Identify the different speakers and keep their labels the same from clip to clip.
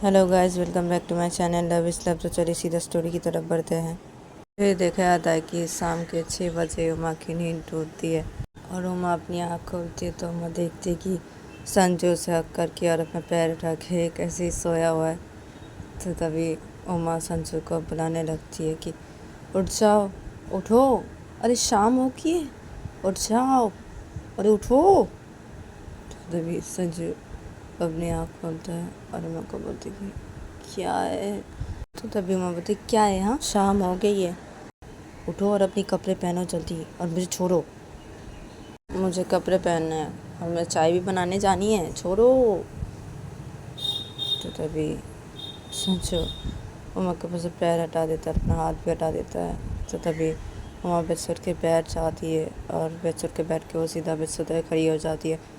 Speaker 1: Hello guys, welcome back to my channel love is love. तो चलिए सीधा story की तरफ बढ़ते हैं। फिर देखा जाता है कि शाम के 6 बजे उमा की नींद टूटती है और उमा अपनी आँख खोलती है तो उमा देखती है कि संजू उसे हक करके और अपना पैर उठा के कैसे ही सोया हुआ है। तो तभी उमा संजू को बुलाने लगती है कि उठ जाओ, उठो, अरे शाम हो गई है, उठ जाओ, अरे उठो। तो तभी संजू अपनी आँख खोलता है और उमा को बोलती है कि क्या है। तो तभी उमा बोलती क्या है, हाँ शाम हो गई है, उठो और अपनी कपड़े पहनो जल्दी और मुझे छोड़ो, मुझे कपड़े पहनने हैं और मैं चाय भी बनाने जानी है, छोड़ो। तो तभी संजू उमा के पास से पैर हटा देता है, अपना हाथ भी हटा देता है। तो तभी उमा बेड से उठ के बैठ जाती है और बेड से उठ के बैठ के वो सीधा बेड से उतर खड़ी हो जाती है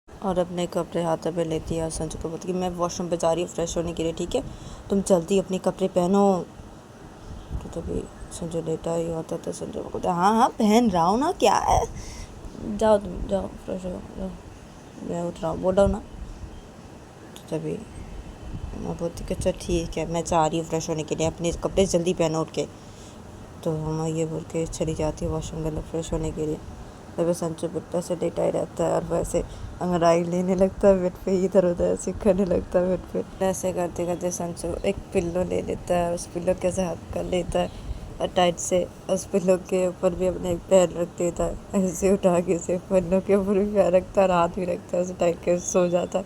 Speaker 1: और अपने कपड़े हाथों पे लेती है और संजू को बोलती है कि मैं वॉशरूम पे जा रही हूँ फ्रेश होने के लिए, ठीक है, तुम जल्दी अपने कपड़े पहनो। तो तभी संजू लेटा ही होता तो संजू को बोलता हाँ हाँ पहन रहा हूँ ना, क्या है, जाओ तुम जाओ फ्रेश हो जाओ, मैं उठ रहा हूँ, बोल रहा हूँ ना। तो तभी मैं बोलती कि अच्छा ठीक है, मैं जा रही हूँ फ्रेश होने के लिए, अपने कपड़े जल्दी पहनो उठ के। तो हम ये बोल के चली जाती है वॉशरूम के अंदर फ्रेश होने के लिए। तभी संजू बेड से लेटा ही रहता है और वैसे अंगड़ाई लेने लगता है बेड पे, इधर उधर ऐसे करने लगता है बेड पे। ऐसे करते करते संजू एक पिल्लो ले लेता है, उस पिल्लो के ऐसे हाथ कर लेता है और टाइट से उस पिल्लो के ऊपर भी अपने एक पैर रख देता है, ऐसे उठा के उसे पिल्लो के ऊपर भी पैर रखता है और हाथ भी रखता है, उसे टाइट कर सो जाता है।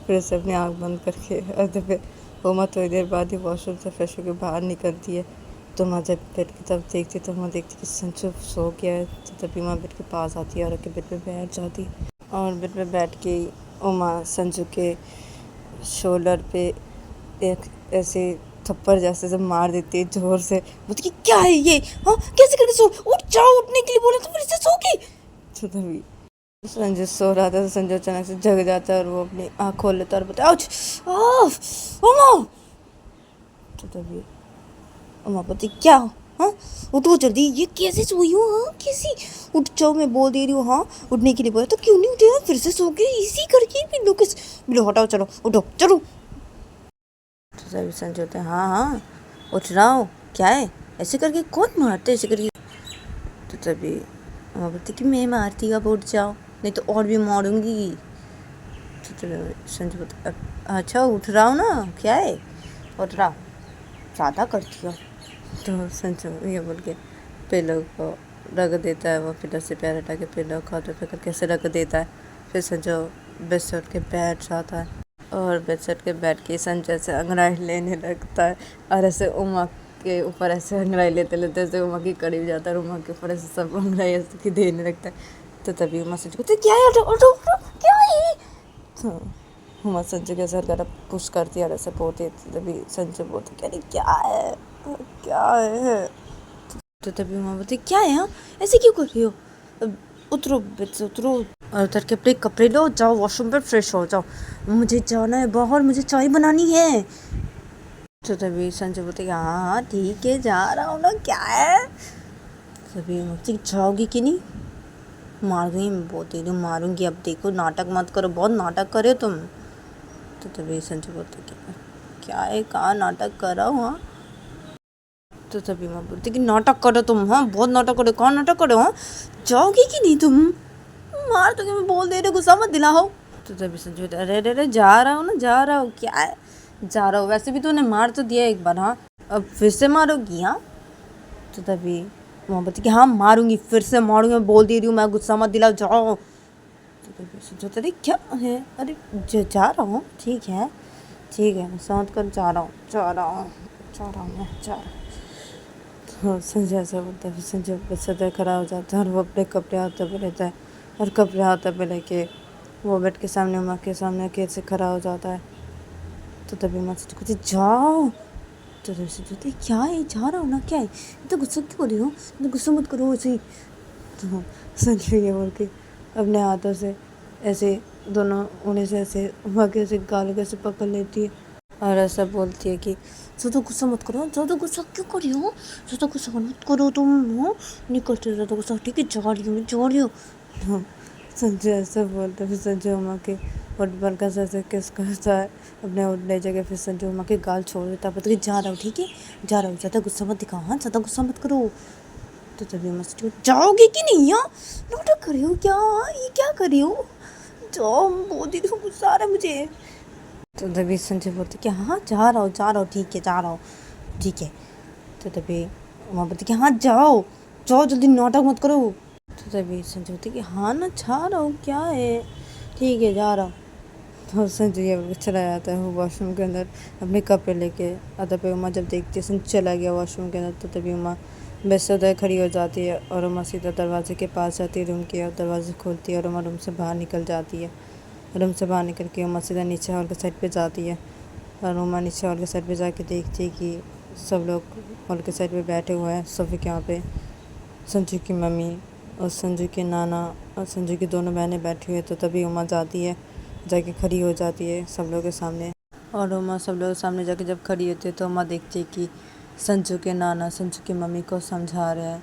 Speaker 1: फिर उसे अपनी आँख बंद करके और तो फिर उमा थोड़ी देर बाद ही वॉशरूम से फ्रेश होकर बाहर निकलती है। तो माँ जब बेड की तरफ देखती तो माँ देखती कि संजू सो गया है। तो तभी माँ बेड के पास आती है और आके बेड पे बैठ जाती है और बेड पे बैठ के उमा संजू के शोल्डर पे एक ऐसे थप्पड़ जैसे से मार देती है जोर से, बोलती कि क्या है ये, हाँ कैसे करके सो, उठ जाओ, उठने के लिए बोले तो फिर से सो गई। तो तभी संजू सो रहा था तो संजू अचानक से जग जाता है और वो अपनी आँख खोल लेता है और बोलता है उमा। तो तभी उमा बोलती क्या, हाँ उठो जल्दी, ये कैसे सोई हो, हाँ कैसी, उठ जाओ, मैं बोल दे रही हूँ, हाँ उठने के लिए बोला तो क्यों नहीं उठे, फिर से सो गए इसी करके, बिल्लो किस बिल्लो, हटाओ, चलो उठो चलो। तो सभी संजय होते हैं हाँ हाँ उठ रहा हूँ, क्या है, ऐसे करके कौन मारते ऐसे करके। तो तभी उमा बोलती कि मैं मारती, अब उठ जाओ नहीं तो और भी मारूंगी। तो तभी संजय बोलते अच्छा उठ रहा हूँ ना, क्या है, उठ रहा, ज़्यादा करती हो। तो संजू ये बोल के पिलो को रख देता है, वो पिलो से पैर हटा के पिलो को हाथों पे करके ऐसे रख देता है। फिर संजू बेड से उठ के बैठ जाता है और बेड से उठ के बैठ के संजू ऐसे अंगड़ाई लेने लगता है और ऐसे उमा के ऊपर ऐसे अंगड़ाई लेते लेते ऐसे उमा के करीब जाता है और उमा के ऊपर ऐसे सब अंगड़ाई ऐसे की देने लगता है। तो तभी उमा संजू कहती क्या है, उठो उठो उठो, क्या है। तो उमा संजू के सर तरफ पुश करती है और ऐसे बोलती है। तभी संजू बोलती क्या नहीं क्या है, क्या है। तो तभी उमा बोलती क्या है, हाँ ऐसे क्यों कर रही हो, अब उतरो बेड से, उतरो और उतर के अपने कपड़े लो, जाओ वॉशरूम पर फ्रेश हो जाओ, मुझे जाना है बाहर, मुझे चाय बनानी है। तो तभी संजय बोलते हाँ हाँ ठीक है जा रहा हूँ ना, क्या है। तभी बोलती जाओगी कि नहीं, मार गई, मैं बोलती हूँ मारूंगी, अब देखो नाटक मत करो, बहुत नाटक करे तुम। तो तभी संजय बोलते क्या है, कहाँ नाटक कर रहा हूँ, हाँ। तो तभी मैं बोलती कि नाटक करो तुम, हाँ बहुत नाटक करो, कौन नाटक करो, हाँ जाओगी कि नहीं तुम, मार तो मैं बोल दे रहे, गुस्सा मत दिलाओ। तो तभी संजू अरे अरे अरे जा रहा हूँ ना, जा रहा हूँ, क्या है जा रहा हूँ, वैसे भी तूने मार तो दिया एक बार, हाँ अब फिर से मारोगी, हाँ। तो तभी वहाँ बोलती कि हाँ मारूंगी, फिर से मारूंगी, मैं बोल दे रही हूँ, मैं गुस्सा मत दिलाओ, जाओ। तो तभी संजू अरे क्या है, अरे जा रहा हूँ, ठीक है ठीक है, मैं समझ कर जा रहा हूँ, जा रहा हूँ, जा रहा हूँ, मैं जा रहा हूँ। हाँ संजय ऐसा बोलता है, फिर संजय बच्चा खड़ा हो जाता है और वो अपने कपड़े हाथों पे लेता है और कपड़े हाथों पे लेके वो बेड के सामने उमा के सामने कैसे खड़ा हो जाता है। तो तभी उमा से कहती जाओ। तो तभी से कहती क्या है, जा रहा हूँ ना, क्या है, तो गुस्सा क्यों हो रही हो, तो गुस्सा मत करो ऐसे ही। तो संजय ये बोल के अपने हाथों से ऐसे दोनों उन्हें से ऐसे उमा के ऐसे गाल के ऐसे पकड़ लेती है और ऐसा बोलती है कि ज़्यादा गुस्सा मत करो, ज़्यादा गुस्सा क्यों कर रही हो, ज़्यादा गुस्सा मत करो तुम, हो नहीं करते ज़्यादा गुस्सा, ठीक है जा रही हूँ, मैं जा रही हूँ। हाँ संजय ऐसा बोलता है, फिर संजय उमा के होठ पर कसर से किस करता है अपने होठ ले जगह। फिर संजू उमा के गाल छोड़ देता है, पता जा रहा हूँ ठीक है, जा रहा हूँ, ज़्यादा गुस्सा मत दिखाओ, हाँ ज़्यादा गुस्सा मत करो। तो तभी मस्त जाओगे कि नहीं? यहाँ नाटक कर रही हो क्या? ये क्या कर रही हो? जाओ, बहुत ही गुस्सा आ रहा है मुझे। तो तभी संजय बोलते कि हाँ जा रहा हूँ ठीक है, जा रहा हूँ ठीक है। तो तभी उमा बोलती कि हाँ जाओ जाओ, जल्दी नाटक मत करो। तो तभी संजय बोलते कि हाँ ना जा रहा हूँ, क्या है, ठीक है जा रहा हूँ। तो संजय चला जाता है वॉशरूम के अंदर अपने कपड़े लेके। और तभी उमा जब देखती है संजय चला गया वॉशरूम के अंदर, तो तभी उमा बेड से उधर खड़ी हो जाती है और उमा सीधा दरवाजे के पास जाती है रूम के, और दरवाजे खोलती है और उमा रूम से बाहर निकल जाती है। रूम से बाहर निकल के उमा सीधा नीचे हॉल के साइड पे जाती है, और उमा नीचे हॉल के साइड पे जाके देखती है कि सब लोग हॉल के साइड पे बैठे हुए हैं सोफे के यहाँ पे। संजू की मम्मी और संजू के नाना और संजू की दोनों बहनें बैठी हुई है। तो तभी उमा जाती है, जाके खड़ी हो जाती है सब लोगों के सामने। और उमा सब लोगों के सामने जाके जब खड़ी होती है तो उमा देखती है कि संजू के नाना संजू की मम्मी को समझा रहे हैं,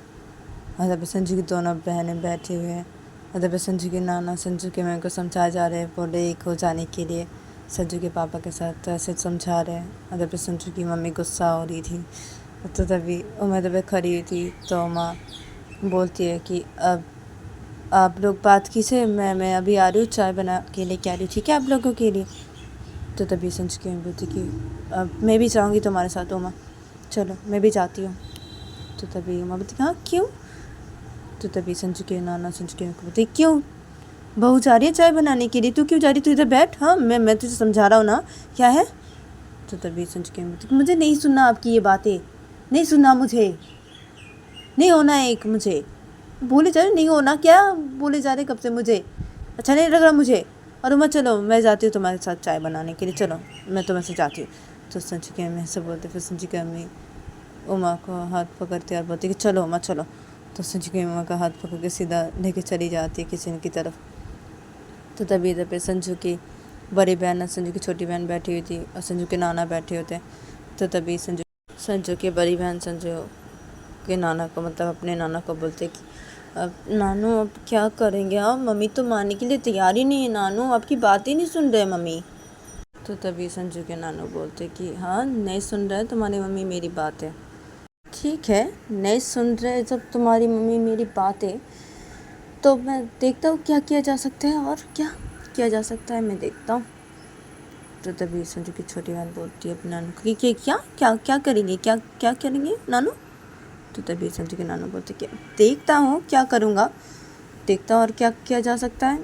Speaker 1: और तभी संजू की दोनों बहनें बैठी हुई हैं। और तभी संजू के नाना संजू के मम्मी को समझाए जा रहे हैं, बोले एक हो जाने के लिए संजू के पापा के साथ, तो ऐसे समझा रहे हैं। और तभी संजू की मम्मी गुस्सा हो रही थी। तो तभी उमा तभी खड़ी हुई थी, तो उमा बोलती है कि अब आप लोग बात कीजिए, मैं अभी आ रही हूँ, चाय बना के लेके आ रही हूँ, ठीक है आप लोगों के लिए। तो तभी संजू की मम्मी बोलती कि अब मैं भी जाऊँगी तुम्हारे साथ उमा, चलो मैं भी जाती हूँ। तो तभी उमा बोलती हाँ क्यों? तो तभी संजू के नाना संजू के मम्मी को बोलती क्यों, बहू जा रही है चाय बनाने के लिए, तू क्यों जा रही, तू इधर बैठ, हाँ मैं तुझे समझा रहा हूँ ना, क्या है। तो तभी संजू के मम्मी मुझे नहीं सुनना आपकी ये बातें, नहीं सुनना मुझे, नहीं होना है एक मुझे, बोले जा रहे नहीं होना, क्या बोले जा रहे कब से, मुझे अच्छा नहीं लग रहा मुझे। और उमा चलो मैं जाती हूँ तुम्हारे साथ चाय बनाने के लिए, चलो मैं तुम्हें से जाती हूँ। तो संजू की मम्मी ऐसे बोलते, फिर संजू की मम्मी उमा को हाथ पकड़ती और बोलती कि चलो उमा चलो। तो संजू की उमा का हाथ पकड़ के सीधा लेके चली जाती है किचन की तरफ। तो तभी इधर पे संजू की बड़ी बहन और संजू की छोटी बहन बैठी हुई थी, और संजू के नाना बैठे होते। तो तभी संजू की बड़ी बहन संजू के नाना को, मतलब अपने नाना को बोलते कि अब नानू अब क्या करेंगे, अब मम्मी तो मानने के लिए तैयार ही नहीं है, नानू आपकी बात ही नहीं सुन रहे मम्मी। तो तभी संजू के नानू बोलते कि हाँ नहीं सुन रहे तुम्हारी मम्मी मेरी बात है, ठीक है नहीं सुन रहे जब तुम्हारी मम्मी मेरी बात है, तो मैं देखता हूँ क्या किया जा सकता है, और क्या किया जा सकता है मैं देखता हूँ। तो तभी संजू की छोटी बहन बोलती है अपने नानू की कि क्या क्या क्या करेंगे, क्या क्या करेंगे नानू। तो तभी संजू के नानू बोलते कि देखता हूँ क्या करूँगा, देखता हूँ और क्या किया जा सकता है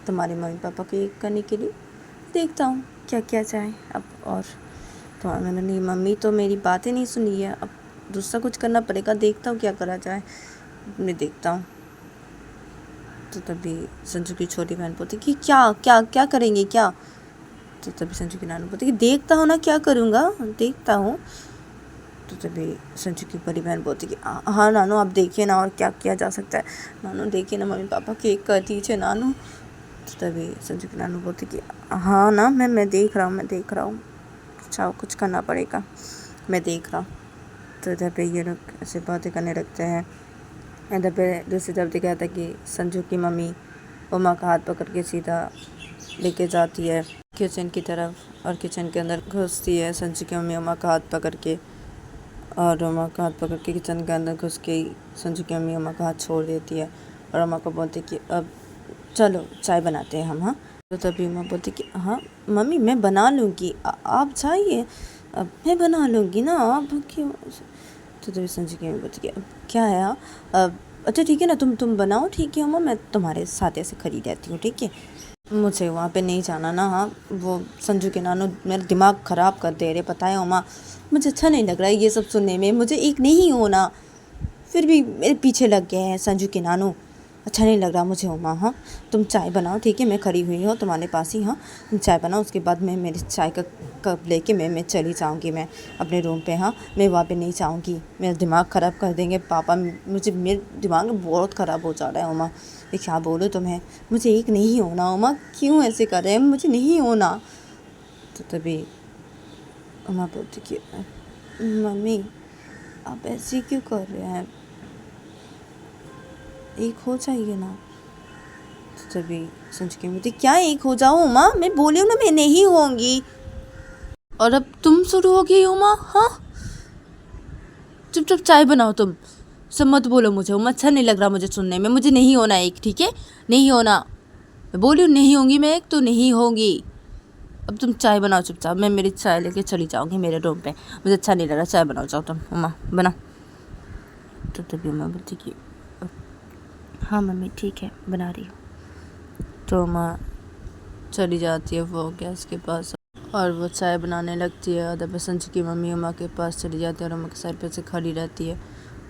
Speaker 1: तुम्हारे मम्मी पापा को एक करने के लिए, देखता हूँ क्या किया जाए अब। और तो मैंने मम्मी तो मेरी बातें नहीं सुनी है, अब दूसरा कुछ करना पड़ेगा, देखता हूँ क्या करा जाए, मैं देखता हूँ। तो तभी संजू की छोटी बहन बोलती कि क्या क्या क्या करेंगे क्या। तो तभी संजू की नानू बोलती कि देखता हूँ ना क्या करूँगा, देखता हूँ। तो तभी संजू की बड़ी बहन बोलती कि हाँ नानू आप देखिए ना और क्या किया जा सकता है, नानू देखिए ना मम्मी पापा केक कर दीजिए नानू। तो तभी संजू की नानू बोलती कि हाँ ना मैं देख रहा हूँ, अच्छा कुछ करना पड़ेगा, मैं देख रहा हूँ। तो इधर पे ये लोग ऐसे बातें करने लगते हैं। इधर पे दूसरी तरफ देखा था कि संजू की मम्मी उमा का हाथ पकड़ के सीधा लेके जाती है किचन की तरफ, और किचन के अंदर घुसती है संजू की मम्मी उमा का हाथ पकड़ के, और उमा का हाथ पकड़ के किचन के अंदर घुस के संजू की मम्मी उमा का हाथ छोड़ देती है, और उमा को बोलती कि अब चलो चाय बनाते हैं हम। हाँ तो तभी उमा बोलती कि हाँ मम्मी मैं बना लूँगी, आप जाइए, अब मैं बना लूँगी ना, आप क्यों। तो तभी संजू की मम्मी बोलती कि अब क्या है, अब अच्छा ठीक है ना, तुम बनाओ, ठीक है उमा मैं तुम्हारे साथ ऐसे खड़ी रहती हूँ, ठीक है मुझे वहाँ पे नहीं जाना ना। हाँ वो संजू के नानू मेरा दिमाग ख़राब कर दे रहे, पता है उमा मुझे अच्छा नहीं लग रहा है ये सब सुनने में, मुझे एक नहीं होना, फिर भी मेरे पीछे लग गए हैं संजू के नानू, अच्छा नहीं लग रहा मुझे उमा। हाँ तुम चाय बनाओ, ठीक है मैं खड़ी हुई हूँ तुम्हारे पास ही, हाँ तुम चाय बनाओ, उसके बाद मैं मेरी चाय का कप लेके मैं चली जाऊँगी मैं अपने रूम पे। हाँ मैं वहाँ पे नहीं जाऊँगी, मेरा दिमाग ख़राब कर देंगे पापा, मुझे मेरे दिमाग बहुत ख़राब हो जा रहा है उमा, ये क्या बोलूँ तुम्हें, मुझे एक नहीं होना उमा, क्यों ऐसे कर रहे हैं, मुझे नहीं होना। तो तभी उमा बोलती कि मम्मी आप ऐसे क्यों कर रहे हैं, एक हो जाइए ना। तो तभी संजू की मम्मी क्या एक हो जाओ उमा, मैं बोली हूँ ना मैं नहीं होंगी। और अब तुम शुरू हो गई उमा। हाँ चुपचाप चाय बनाओ तुम, सब मत बोलो मुझे उमा, अच्छा नहीं लग रहा मुझे सुनने में, मुझे नहीं होना एक, ठीक है नहीं होना, मैं बोली हूँ नहीं होंगी मैं एक तो नहीं होंगी। अब तुम चाय बनाओ चुपचाप, मैं मेरी चाय लेके चली जाऊँगी मेरे रूम पे, मुझे अच्छा नहीं लग रहा, चाय बनाओ जाओ तुम उमा बनाओ। तो तभी उमा बोलती कि हाँ मम्मी ठीक है बना रही हूँ। तो उमा चली जाती है वो गैस के पास और वो चाय बनाने लगती है। उधर पे संजू की मम्मी उमा के पास चली जाती है और उमा के सर पे से खड़ी रहती है।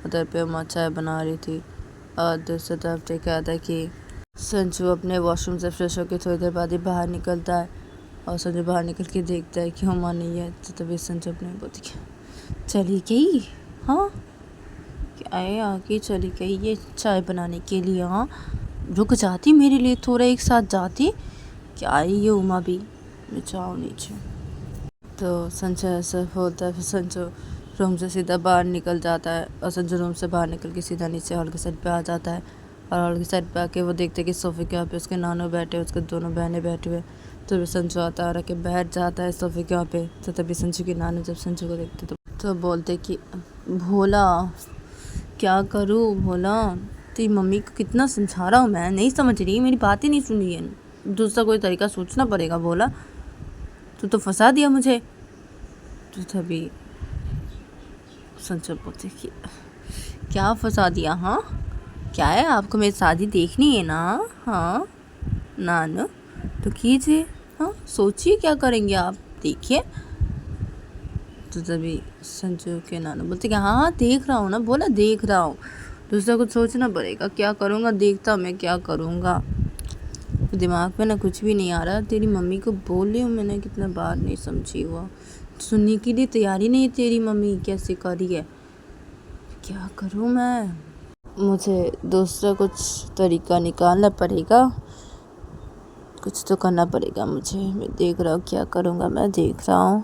Speaker 1: उधर पे उमा चाय बना रही थी और दूसरी तरफ देखा था कि संजू अपने वॉशरूम से फ्रेश होकर थोड़ी देर बाद ही बाहर निकलता है और संजू बाहर निकल के देखता है कि उमा नहीं है। तो तभी संजू अपने बोलती कि चली गई। हाँ क्या है आके चली गई ये चाय बनाने के लिए। हाँ रुक जाती मेरे लिए थोड़ा, एक साथ जाती, क्या है ये उमा भी, मैं जाओ नीचे। तो संजू ऐसा होता है, फिर संजू रूम से सीधा बाहर निकल जाता है और संजू रूम से बाहर निकल के सीधा नीचे हॉल के साइड पे आ जाता है और हॉल के साइड पे आके वो देखते कि सोफ़े के यहाँ पे उसके नानू बैठे हुए, उसके दोनों बहनें बैठे हुए। तो भी संजू आता है और आके बैठ जाता है सोफ़े के यहाँ पे। तो तभी संजू की नानू जब संजू को देखते तो बोलते कि भोला क्या करूँ भोला, तेरी मम्मी को कितना समझा रहा हूँ मैं, नहीं समझ रही, मेरी बात ही नहीं सुन रही है, दूसरा कोई तरीका सोचना पड़ेगा भोला, तू तो फंसा दिया मुझे। तो तभी संजू बोलते कि क्या फंसा दिया। हाँ क्या है आपको मेरी शादी देखनी है ना। हाँ नानू तो कीजिए, हाँ सोचिए क्या करेंगे आप, देखिए। तो तभी संजू के नानू बोलते कि हाँ हाँ देख रहा हूँ ना, बोला देख रहा हूँ, दूसरा कुछ सोचना पड़ेगा, क्या करूँगा देखता मैं क्या करूँगा, दिमाग में ना कुछ भी नहीं आ रहा। तेरी मम्मी को बोल रही हूँ मैंने कितना बार, नहीं समझी वो, सुनने के लिए तैयारी नहीं है तेरी मम्मी, कैसे करी है, क्या करूँ मैं, मुझे दूसरा कुछ तरीका निकालना पड़ेगा, कुछ तो करना पड़ेगा मुझे, मैं देख रहा हूँ क्या करूँगा, मैं देख रहा हूँ।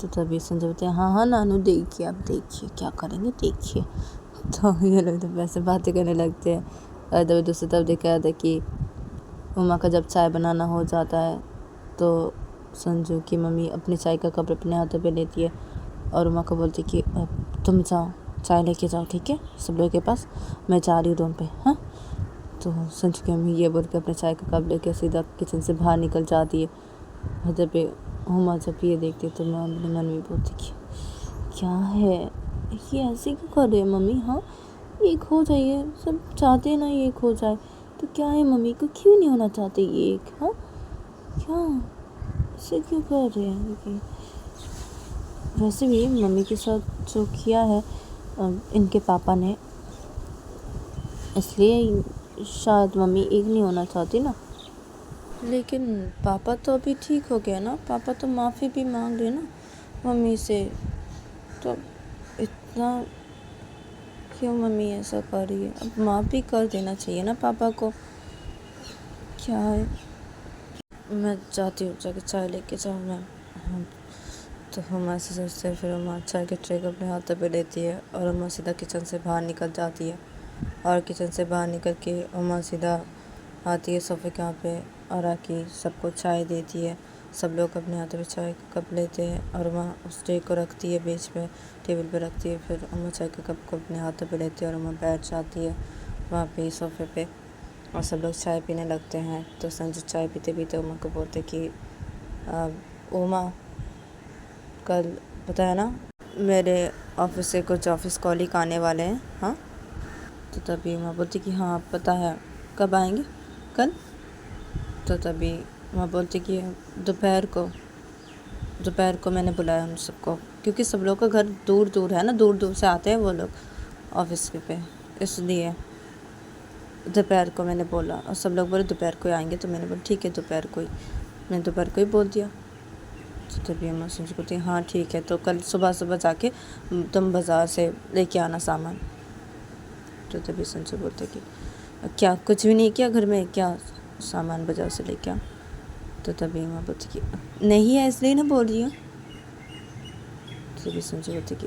Speaker 1: तो तभी संजय बोलते हैं हाँ हाँ नानू देखिए, आप देखिए क्या करेंगे देखिए। तो ये लोग तो वैसे बातें करने लगते हैं। और तभी दूसरी तरफ देखा था कि उमा का जब चाय बनाना हो जाता है तो संजू की मम्मी अपनी चाय का कप अपने हाथों पे लेती है और उमा को बोलती कि अब तुम जाओ चाय लेके जाओ, ठीक है सब लोगों के पास, मैं जा रही हूँ रूम पे। हाँ तो संजू की मम्मी ये बोल के अपने चाय का कप लेके सीधा किचन से बाहर निकल जाती है। उधर पे उमा जब ये देखती तो मैं अपने मन में बोलती कि क्या है ये ऐसे क्यों कर रहे हैं मम्मी। हाँ एक हो जाइए, सब चाहते हैं ना एक हो जाए, तो क्या है मम्मी को क्यों नहीं होना चाहते ये एक। हाँ क्या ऐसे क्यों कर रहे हैं कि वैसे भी मम्मी के साथ जो किया है इनके पापा ने, इसलिए शायद मम्मी एक नहीं होना चाहती ना। लेकिन पापा तो अभी ठीक हो गया ना, पापा तो माफ़ी भी मांग रहे ना मम्मी से, तो इतना क्यों मम्मी ऐसा कर रही है, अब माफ़ भी कर देना चाहिए ना पापा को। क्या है मैं जाती हूँ जाके चाय लेके जाऊँ मैं। हाँ तो हम ऐसे सोचते हैं, फिर हम चाय के ट्रे को अपने हाथों पे लेती है और अम्मा सीधा किचन से बाहर निकल जाती है और किचन से बाहर निकल के अम्मा सीधा आती है सोफ़े के यहाँ पे और आके सबको चाय देती है। सब लोग अपने हाथों में चाय का कप लेते हैं और वहाँ उस ट्रे को रखती है, बीच में टेबल पे रखती है। फिर अम्मा चाय के कप को अपने हाथों पे लेती है और अम्मा बैठ जाती है वहाँ पे सोफ़े पे और सब लोग चाय पीने लगते हैं। तो संजू चाय पीते पीते उमा को बोलते कि उमा कल पता है ना मेरे ऑफिस से कुछ ऑफिस कॉलीग आने वाले हैं। हाँ तो तभी उमा बोलती कि हाँ पता है, कब आएंगे कल। तो तभी वहाँ बोलती कि दोपहर को मैंने बुलाया उन सबको, क्योंकि सब लोग का घर दूर दूर है ना, दूर दूर से आते हैं वो लोग ऑफिस के पे, इसलिए दोपहर को मैंने बोला और सब लोग बोले दोपहर को आएंगे। तो मैंने बोला ठीक है दोपहर को ही, मैंने दोपहर को ही बोल दिया। तो तभी अम्मा संजू बोलती हाँ ठीक है, तो कल सुबह सुबह जाके तुम बाज़ार से लेके आना सामान। तो तभी संजू बोलते कि क्या कुछ भी नहीं किया घर में, क्या सामान बाज़ार से लेके आ। तो तभी अम्मा बोलती कि नहीं है इसलिए ना बोल रही हूँ। तो तभी संजू बोलती कि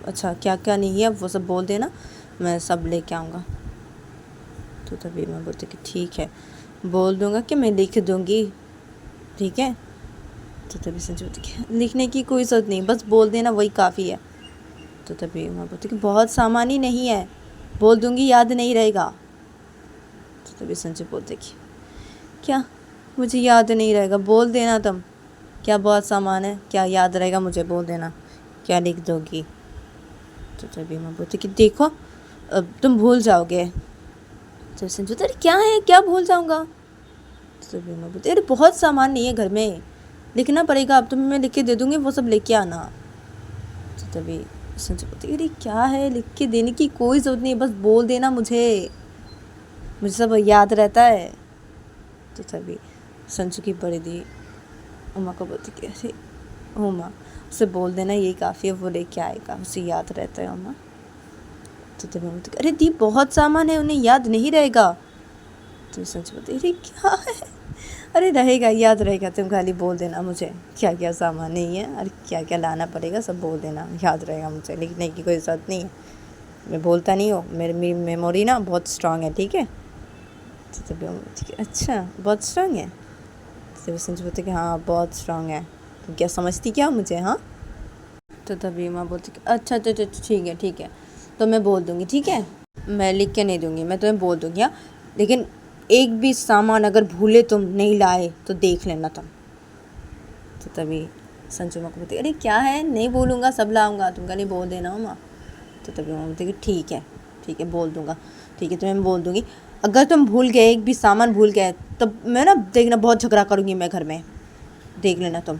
Speaker 1: अच्छा क्या क्या नहीं है वो सब बोल देना, मैं सब लेके आऊँगा। तो तभी मैं बोलती कि ठीक है, बोल दूँगा कि मैं लिख दूँगी, ठीक है। तो तभी संजू बोलती कि लिखने की कोई ज़रूरत नहीं, बस बोल देना वही काफ़ी है। तो तभी मैं बोलती कि बहुत सामान ही नहीं है, बोल दूँगी याद नहीं रहेगा। तो तभी संजू बोलते कि क्या मुझे याद नहीं रहेगा, बोल देना तुम, क्या बहुत सामान है, क्या याद रहेगा मुझे, बोल देना, क्या लिख दोगी। तो तभी मैं बोलती कि देखो अब तुम भूल जाओगे। तो संजू अरे क्या है, क्या भूल जाऊँगा। तो तभी मैं बोलती अरे बहुत सामान नहीं है घर में, लिखना पड़ेगा, अब तुम्हें मैं लिख के दे दूँगी, वो सब लेके आना। तो तभी संजू बोलती अरे क्या है, लिख के देने की कोई ज़रूरत नहीं, बस बोल देना, मुझे सब याद रहता है। तो तभी संजू की बड़ी दी उमा को बोलती कि अरे उमा उसे बोल देना यही काफ़ी है, वो लेके आएगा, उसे याद रहता है उमा। तो तभी बोलती अरे दी बहुत सामान है, उन्हें याद नहीं रहेगा। तो संजू बोलती अरे क्या है, अरे रहेगा, याद रहेगा, तुम खाली बोल देना मुझे क्या क्या सामान नहीं है और क्या क्या लाना पड़ेगा, सब बोल देना, याद रहेगा, मुझे लिखने की कोई ज़रूरत नहीं है, मैं बोलता नहीं हूँ, मेरी मेमोरी ना बहुत स्ट्रांग है, ठीक है। तो तभी ठीक है, अच्छा बहुत स्ट्रांग है। तो तभी संजू बोलती कि हाँ बहुत स्ट्रांग है, तुम क्या समझती क्या मुझे, हाँ। तो तभी माँ बोलती कि अच्छा तो ठीक है, तो मैं बोल दूँगी, ठीक है, मैं लिख के नहीं दूँगी, मैं तुम्हें बोल दूँगी, हाँ, लेकिन एक भी सामान अगर भूले तुम नहीं लाए तो देख लेना तुम। तो तभी संजू माँ को बोलती अरे क्या है, नहीं बोलूँगा, सब लाऊंगा, तुम खाली बोल देना हो माँ। तो तभी माँ बोलती कि ठीक है बोल दूँगा, ठीक है, तो मैं बोल दूँगी, अगर तुम भूल गए, एक भी सामान भूल गए, तब मैं ना देखना बहुत झगड़ा करूँगी मैं घर में, देख लेना तुम,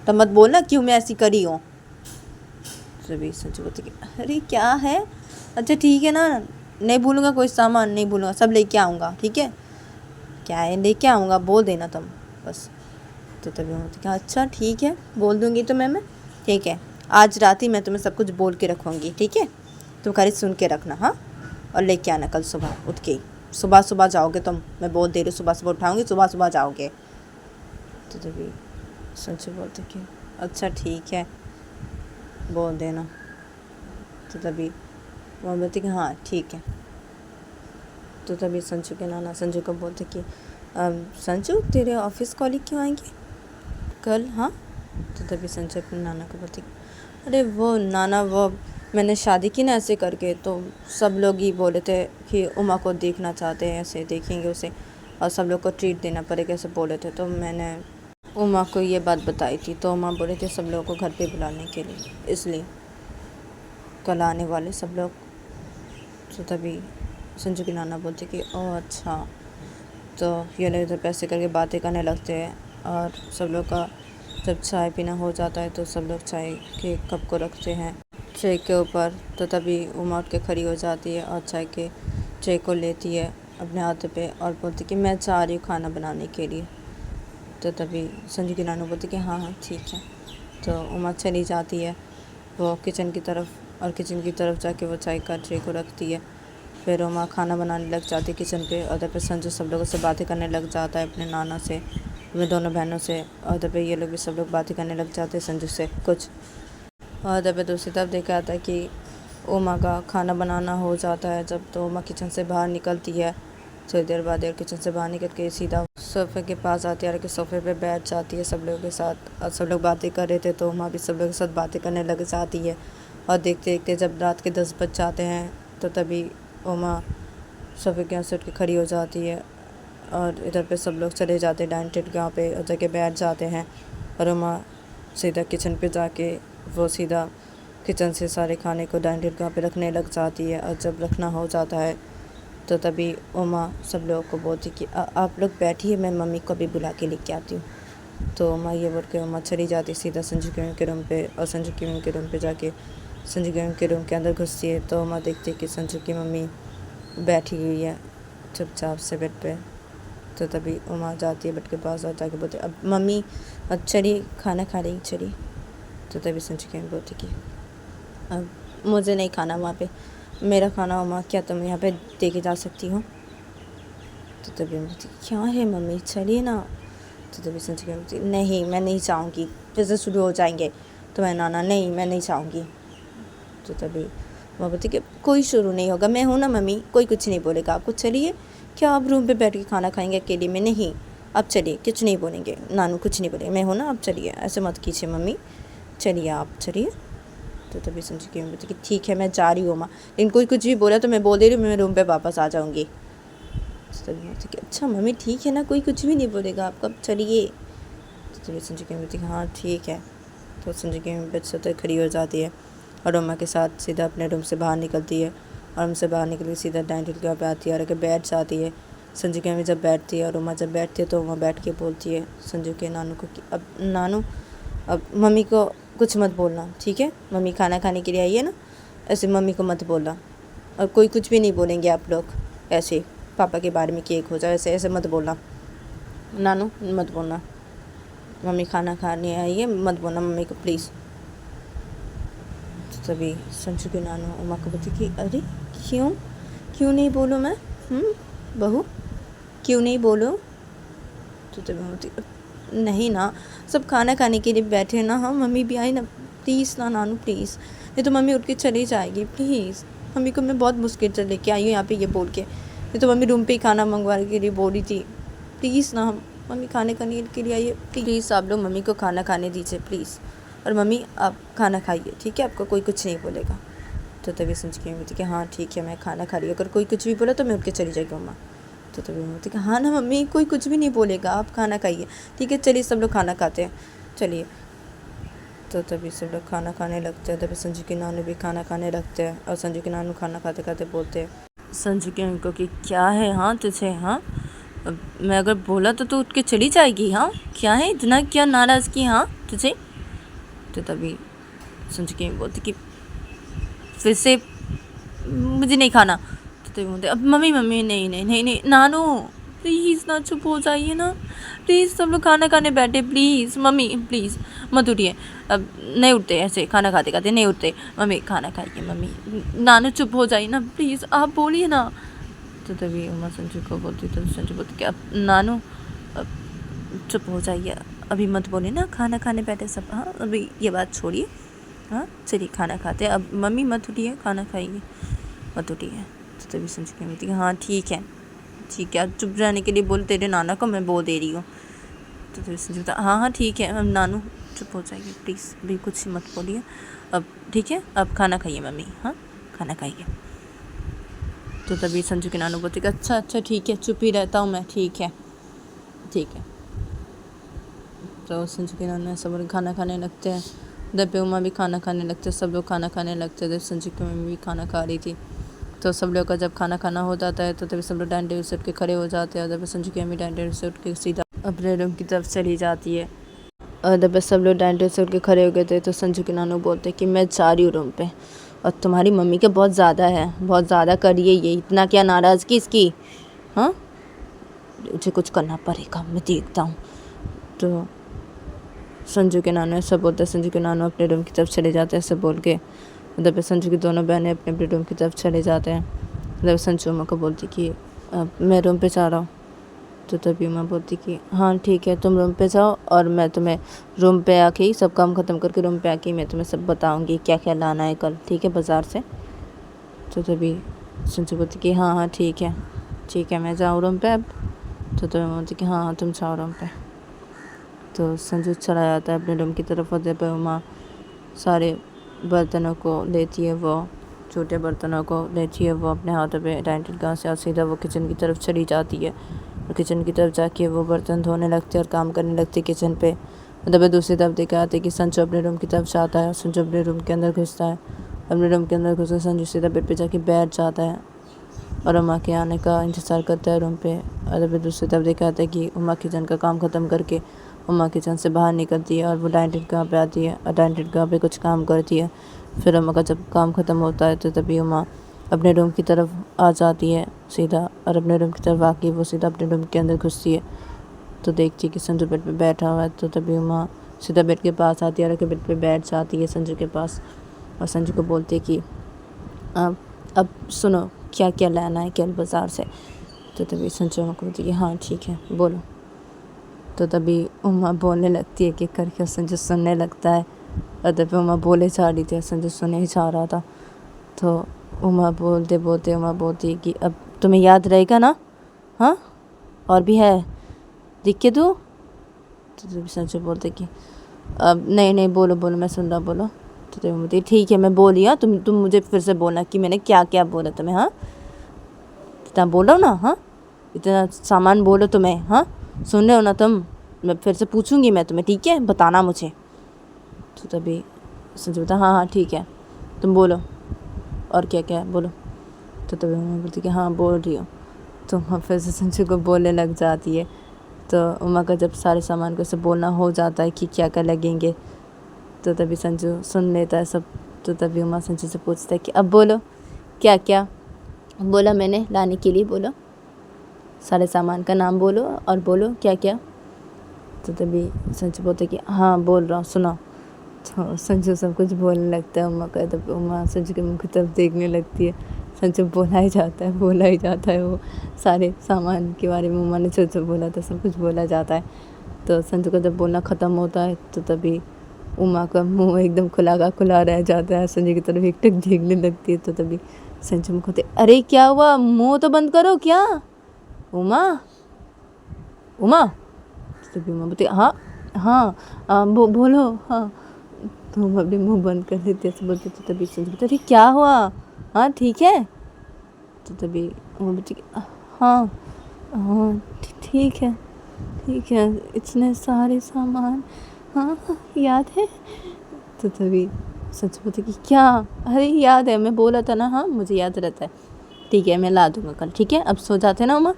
Speaker 1: तब मत बोलना क्यों मैं ऐसी करी हूँ। तभी संजू बोलती कि अरे क्या है, अच्छा ठीक है ना, नहीं भूलूँगा, कोई सामान नहीं भूलूँगा, सब लेके आऊँगा, ठीक है, क्या है लेके आऊँगा, बोल देना तुम बस। तो तभी मैं बोलती अच्छा ठीक है, बोल दूँगी तो मैं ठीक है, आज रात ही मैं तुम्हें सब कुछ बोल के रखूँगी, ठीक है, तुम खाली सुन के रखना, हाँ, और लेके आना कल सुबह उठ के, सुबह जाओगे तुम, मैं बोल दे रही हूँ, सुबह उठाऊँगी, सुबह जाओगे। तो तभी संजू बोलते कि अच्छा ठीक है, बोल देना। तो तभी वो बोलती कि हाँ ठीक है। तो तभी संजू के नाना संजू को बोलते कि संजू तेरे ऑफिस कॉलीग क्यों आएंगे कल, हाँ। तो तभी संजू अपने नाना को बोलते अरे वो नाना, वो मैंने शादी की ना ऐसे करके, तो सब लोग ही बोले थे कि उमा को देखना चाहते हैं, ऐसे देखेंगे उसे, और सब लोग को ट्रीट देना पड़ेगा, ऐसे बोले थे, तो मैंने उमा को ये बात बताई थी, तो उमा बोले थे सब लोगों को घर पे बुलाने के लिए, इसलिए कल आने वाले सब लोग। तो तभी संजू की नाना बोलते कि ओह अच्छा, तो ये लोग इधर पैसे करके बातें करने लगते हैं, और सब लोग का जब चाय पीना हो जाता है तो सब लोग चाय के कप को रखते हैं ट्रे के ऊपर। तो तभी उमा उठ के खड़ी हो जाती है और चाय के ट्रे को लेती है अपने हाथ पे और बोलती कि मैं जा रही हूँ खाना बनाने के लिए। तो तभी संजू की नानू बोलती कि हाँ ठीक है। तो उमा चली जाती है वो किचन की तरफ, और किचन की तरफ जाके वो चाय का ट्रे को रखती है। फिर उमा खाना बनाने लग जाती है किचन पे, और तब संजू सब लोगों से बातें करने लग जाता है अपने नाना से, अपने दोनों बहनों से, और तब ये लोग भी सब लोग बातें करने लग जाते हैं संजू से कुछ। और तब दूसरी तरफ देखा जाता है कि उमा का खाना बनाना हो जाता है जब, तो उमा किचन से बाहर निकलती है। थोड़ी देर बाद किचन से बाहर निकल के सीधा सोफ़े के पास आती है, और सोफ़े पे बैठ जाती है सब लोगों के साथ, और सब लोग बातें कर रहे थे तो उमा भी सब लोगों के साथ बातें करने लग जाती है। और देखते देखते जब रात के 10 बज जाते हैं तो तभी उमा सोफ़े के यहाँ से उठ के खड़ी हो जाती है, और इधर पे सब लोग चले जाते हैं डाइनिंग टेबल के यहाँ पे और जाके बैठ जाते हैं। और उमा सीधा किचन पे जाके वो सीधा किचन से सारे खाने को डाइनिंग टेबल के यहाँ पे रखने लग जाती है। और जब रखना हो जाता है तो तभी उमा सब लोगों को बोलती कि आप लोग बैठिए, मैं मम्मी को भी बुला के लेके आती हूँ। तो उमा ये बोल के उमा चली जाती सीधा संजू के रूम पे, और संजू के रूम पे जाके संजू के रूम के अंदर घुसती है तो उमा देखती है कि संजू की मम्मी बैठी हुई है चुपचाप से बेड पे। तो तभी उमा जाती है बेड के पास और जाके बोलती अब मम्मी अब चलिए खाना खा रही चलिए। तो तभी संजू की मम्मी बोलती कि अब मुझे नहीं खाना वहाँ पे, मेरा खाना उमा, क्या तुम यहाँ पे दे के जा सकती हो। तो तभी बोलती क्या है मम्मी चलिए ना। तो तभी संजू की बोलती नहीं मैं नहीं चाहूँगी, फिर से शुरू हो जाएंगे। तो मैं नाना नहीं मैं नहीं चाहूँगी। तो तभी उमा बोलती कि कोई शुरू नहीं होगा, मैं हूँ ना मम्मी, कोई कुछ नहीं बोलेगा आपको, चलिए। क्या आप रूम पे बैठ के खाना खाएंगे अकेले में? नहीं, आप चलिए, कुछ नहीं बोलेंगे, नानू कुछ नहीं बोलेंगे, मैं हूँ ना, आप चलिए, ऐसे मत कीजिए मम्मी, चलिए आप चलिए। तो तभी संजू की मम्मी बोलती कि ठीक है मैं जा रही हूँ माँ, लेकिन कोई कुछ भी बोला तो मैं बोल दे रही हूँ मैं रूम पे वापस आ जाऊँगी। तो तभी बोलती कि अच्छा मम्मी ठीक है ना, कोई कुछ भी नहीं बोलेगा आपको, अब चलिए। तो तभी संजू की मम्मी बोलती हाँ ठीक है। तो संजू की मम्मी बेड से उतर खड़ी हो जाती है और रोमा के साथ सीधा अपने रूम से बाहर निकलती है, और रूम से बाहर निकल के सीधा डाइनिंग टेबल के वहाँ पे आती है और आके बैठ जाती है। संजू की मम्मी जब बैठती है और रोमा जब बैठती है तो वहाँ बैठ के बोलती है संजू के नानू को कि अब नानू, अब मम्मी को कुछ मत बोलना, ठीक है? मम्मी खाना खाने के लिए आई है ना, ऐसे मम्मी को मत बोलना, और कोई कुछ भी नहीं बोलेंगे आप लोग, ऐसे पापा के बारे में केक हो जाए, ऐसे ऐसे मत बोलना नानू, मत बोलना, मम्मी खाना खाने आई है, मत बोलना मम्मी को प्लीज़। तो तभी संजू के नानू उमा को बोलती कि अरे क्यों क्यों नहीं बोलूँ मैं, बहू क्यों नहीं बोलूँ? तो तभी बोलती नहीं ना, सब खाना खाने के लिए बैठे ना, हाँ मम्मी भी आई ना, प्लीज़ ना नानू प्लीज़, नहीं तो मम्मी उठ के चली जाएगी, प्लीज़ मम्मी को मैं बहुत मुश्किल से लेके आई हूँ यहाँ पे ये बोल के, नहीं तो मम्मी रूम पे ही खाना मंगवाने के लिए बोल रही थी, प्लीज़ ना मम्मी खाने खाने के लिए आइए, प्लीज़ आप लोग मम्मी को खाना खाने दीजिए प्लीज़, और मम्मी आप खाना खाइए, ठीक है? आपको कोई कुछ नहीं बोलेगा। तो तभी संजू की मम्मी थी कि हाँ ठीक है मैं खाना खा रही हूँ, अगर कोई कुछ भी बोला तो मैं उठ के चली जाएगी मम्मा। तो तभी मम्मी थी कि हाँ ना मम्मी, कोई कुछ भी नहीं बोलेगा, आप खाना खाइए, ठीक है? चलिए सब लोग खाना खाते हैं, चलिए। तो तभी सब लोग खाना खाने लगते हैं, तभी संजू के नानू भी खाना खाने लगते हैं, और संजू के नानू खाना खाते खाते बोलते हैं संजू के उनको कि क्या है हाँ तुझे, हाँ मैं अगर बोला तो तू उठ के चली जाएगी, हाँ क्या है इतना, क्या नाराज़गी हाँ तुझे? तो तभी संजू की बोलती कि फिर से मुझे नहीं खाना। तो तभी बोलते अब मम्मी मम्मी नहीं नहीं नहीं नहीं नानू प्लीज़ ना, चुप हो जाइए ना प्लीज़, सब लोग खाना खाने बैठे, प्लीज़ मम्मी प्लीज़ मत उठिए, अब नहीं उठते, ऐसे खाना खाते खाते नहीं उठते, मम्मी खाना खाइए, मम्मी नानू चुप हो जाइए ना प्लीज़, आप बोलिए ना। तो तभी उमा संजू को बोलती, तो संजू बोलती कि अब नानू अब चुप हो जाइए, अभी मत बोले ना, खाना खाने बैठे सब, हाँ अभी ये बात छोड़िए, हाँ चलिए खाना खाते हैं, अब मम्मी मत उठिए, खाना खाइए, मत उठिए। तो तभी संजू की बोलती हाँ ठीक है ठीक है, अब चुप रहने के लिए बोल तेरे नाना को मैं बोल दे रही हूँ। तो तभी संजू बोलता हाँ हाँ ठीक है, अब नानू चुप हो जाइए प्लीज़, अभी कुछ मत बोलिए, अब ठीक है, अब खाना खाइए मम्मी, हाँ खाना खाइए। तो तभी संजू के नानू बोलते अच्छा अच्छा ठीक है, चुप ही रहता हूँ मैं, ठीक है ठीक है। तो संजू के नानू सब लोग खाना खाने लगते हैं, उधर पे उमा भी खाना खाने लगते, सब लोग खाना खाने लगते थे, संजू की मम्मी भी खाना खा रही थी। तो सब लोग का जब खाना खाना हो जाता है तो तभी सब लोग डाइनिंग टेबल से उठ के खड़े हो जाते हैं, और जब संजू की मम्मी डाइनिंग टेबल से उठ के सीधा अपने रूम की तरफ चली जाती है, और जब सब लोग डाइनिंग टेबल से उठ के खड़े हो गए थे तो संजू के नानू बोलते कि मैं जा रही हूँ रूम पे, और तुम्हारी मम्मी के बहुत ज़्यादा है, बहुत ज़्यादा करिए, ये इतना क्या नाराज़गी इसकी, हाँ मुझे कुछ करना पड़ेगा, मैं देखता हूँ। तो संजू के नानू ऐसा बोलते, संजू के नानू अपने रूम की तरफ चले जाते हैं ऐसे बोल के, उधर पे संजू की दोनों बहनें अपने अपने रूम की तरफ चले जाते हैं। उधर संजू उमा को बोलती कि मैं रूम पे जा रहा हूँ। तो तभी उमा बोलती कि हाँ ठीक है तुम रूम पे जाओ, और मैं तुम्हें रूम पे आके ही सब काम ख़त्म करके रूम पे आके ही मैं तुम्हें सब बताऊँगी क्या क्या लाना है कल, ठीक है बाज़ार से। तो तभी संजू बोलती कि हाँ हाँ ठीक है मैं जाऊँ रूम पे अब। तो तभी बोलती कि हाँ हाँ तुम जाओ रूम पे। तो संजू चला जाता है अपने रूम की तरफ, उधर पे उमा सारे बर्तनों को लेती है, वो छोटे बर्तनों को लेती है वो अपने हाथों पे डाइनिंग टेबल का से, और सीधा वो किचन की तरफ चली जाती है, और किचन की तरफ जाके वो बर्तन धोने लगते और काम करने लगते किचन पे। मतलब दूसरी तरफ देखा आते कि संजू अपने रूम की तरफ जाता है, संजू अपने रूम के अंदर घुसता है, अपने रूम के अंदर घुसकर संजू सीधा बेड पे जाके बैठ जाता है और उमा के आने का इंतज़ार करता है रूम पे। और अभी दूसरी तरफ देखा आता है कि उमा किचन का काम ख़त्म करके उमा किचन से बाहर निकलती है और वो डाइनिंग टेबल पे आती है, और डाइनिंग टेबल पे कुछ काम करती है। फिर उमा का जब काम ख़त्म होता है तो तभी उमा अपने रूम की तरफ आ जाती है सीधा, और अपने रूम की तरफ आके वो सीधा अपने रूम के अंदर घुसती है। तो देखती है कि संजू बेड पे बैठा हुआ है, तो तभी उमा सीधा बेड के पास आती है और बेड पे बैठ जाती है संजू के पास, और संजू को बोलती है कि अब सुनो क्या क्या लाना है कल बाज़ार से। तो तभी संजू उमा को बोलती है कि हाँ ठीक है बोलो। तो तभी उमा बोलने लगती है कि करके संजू सुनने लगता है, और तभी उमा बोले जा रही थी, संजू सुने ही जा रहा था। तो उमा बोलते बोलते उमा बोलती है कि अब तुम्हें याद रहेगा ना, हाँ, और भी है दिख के तू। तो तभी संजू बोलते कि अब नहीं नहीं बोलो बोलो, मैं सुन रहा, बोलो। तो तभी बोलती ठीक है मैं बोली, हाँ, तुम मुझे फिर से बोलना कि मैंने क्या क्या बोला तुम्हें, हाँ, इतना बोलो ना, हाँ, इतना सामान बोलो तुम्हें, हाँ, सुन रहे हो ना तुम, मैं फिर से पूछूंगी मैं तुम्हें, ठीक है, बताना मुझे। तो तभी संजू बोलता हाँ हाँ ठीक है, तुम बोलो और क्या क्या है बोलो। तो तभी उमा बोलती कि हाँ बोल रही हूँ। तो उमा फिर से संजू को बोलने लग जाती है। तो उमा का जब सारे सामान को से बोलना हो जाता है कि क्या क्या लगेंगे, तो तभी संजू सुन लेता है सब। तो तभी उमा संजू से पूछता है कि अब बोलो क्या क्या बोला मैंने लाने के लिए, बोलो सारे सामान का नाम बोलो और बोलो क्या क्या। तो तभी संजू बोलते कि हाँ बोल रहा हूँ सुनो। तो संजू सब कुछ बोलने लगता है उमा का। तब उमा संजू के मुँह की तरफ देखने लगती है। संजू बोला ही जाता है, बोला ही जाता है, वो सारे सामान के बारे में उमा ने जो जो बोला था सब कुछ बोला जाता है। तो संजू का जब बोलना ख़त्म होता है तो तभी उमा का मुंह एकदम खुला का खुला रह जाता है, संजू की तरफ एकटक देखने लगती है। तो तभी संजू मुँह कहते अरे क्या हुआ, मुँह तो बंद करो क्या उमा, उमा। तो तभी उमा बोलती हाँ हाँ बोलो हाँ। तो हम अपने मुंह बंद कर देते ऐसे बोलते। तो तभी संजू बोलते अरे क्या हुआ, हाँ ठीक है। तो तभी वो बोलती हाँ हाँ ठीक है ठीक है, इतने सारे सामान, हाँ याद है। तो तभी सच बोलते कि क्या, अरे याद है, मैं बोला था ना, हाँ मुझे याद रहता है, ठीक है मैं ला दूँगा कल, ठीक है अब सो जाते ना उमा,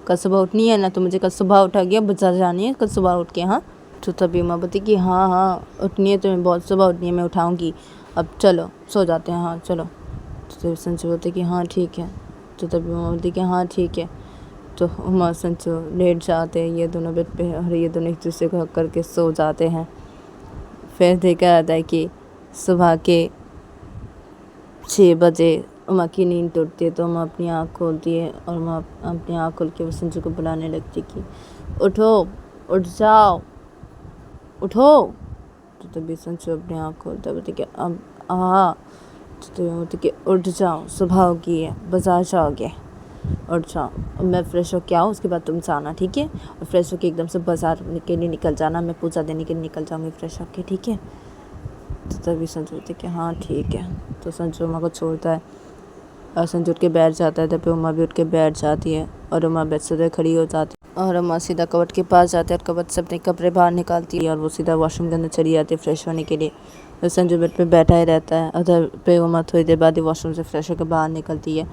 Speaker 1: कल सुबह उठनी है ना, तो मुझे कल सुबह उठा गया बाजार जानी है कल सुबह उठ के, हाँ। तो तभी उमा बोलती कि हाँ हाँ उठनी है तुम्हें, बहुत सुबह उठनी है, मैं उठाऊँगी, अब चलो सो जाते हैं, हाँ चलो। तो तभी संजू बोलते कि हाँ ठीक है। तो तभी उमा बोलती कि हाँ ठीक है। तो उमा संजू लेट जाते हैं ये दोनों बेड पे, और ये दोनों एक दूसरे को हक करके सो जाते हैं। फिर देखा जाता है कि सुबह के 6 बजे उमा की नींद टूटती है। तो उमा अपनी आँख खोलती है और उमा अपनी आँख खोल के वो संजू को बुलाने लगती कि उठो, उठ जाओ, उठो। तो तभी संजू अपनी आँख खोलता है, बोलती कि अब हाँ। तो तभी बोलती कि उठ जाओ, सुबह हो गई है, बाजार जाओगे, उठ जाओ, अब मैं फ्रेश होके आऊँ उसके बाद तुम जाना, ठीक है, और फ्रेश होके एकदम से बाजार के लिए निकल जाना, मैं पूजा देने के लिए निकल जाऊँगी फ्रेश होके, ठीक है। तो तभी संजू बोलती कि हाँ ठीक है। तो संजू उमा को छोड़ता है और संजू उठ के बैठ जाता है। तभी उमा भी उठ के बैठ जाती है और उमा बेड से खड़ी हो जाती है और उमा सीधा कबर्ड के पास जाती है और कबर्ड से अपने कपड़े बाहर निकालती है और वो सीधा वॉशरूम के अंदर चली जाती है फ्रेश होने के लिए। तो संजू बेड पे बैठा ही रहता है। उधर पे उमा थोड़ी देर बाद ही वॉशरूम से फ्रेश होकर बाहर निकलती है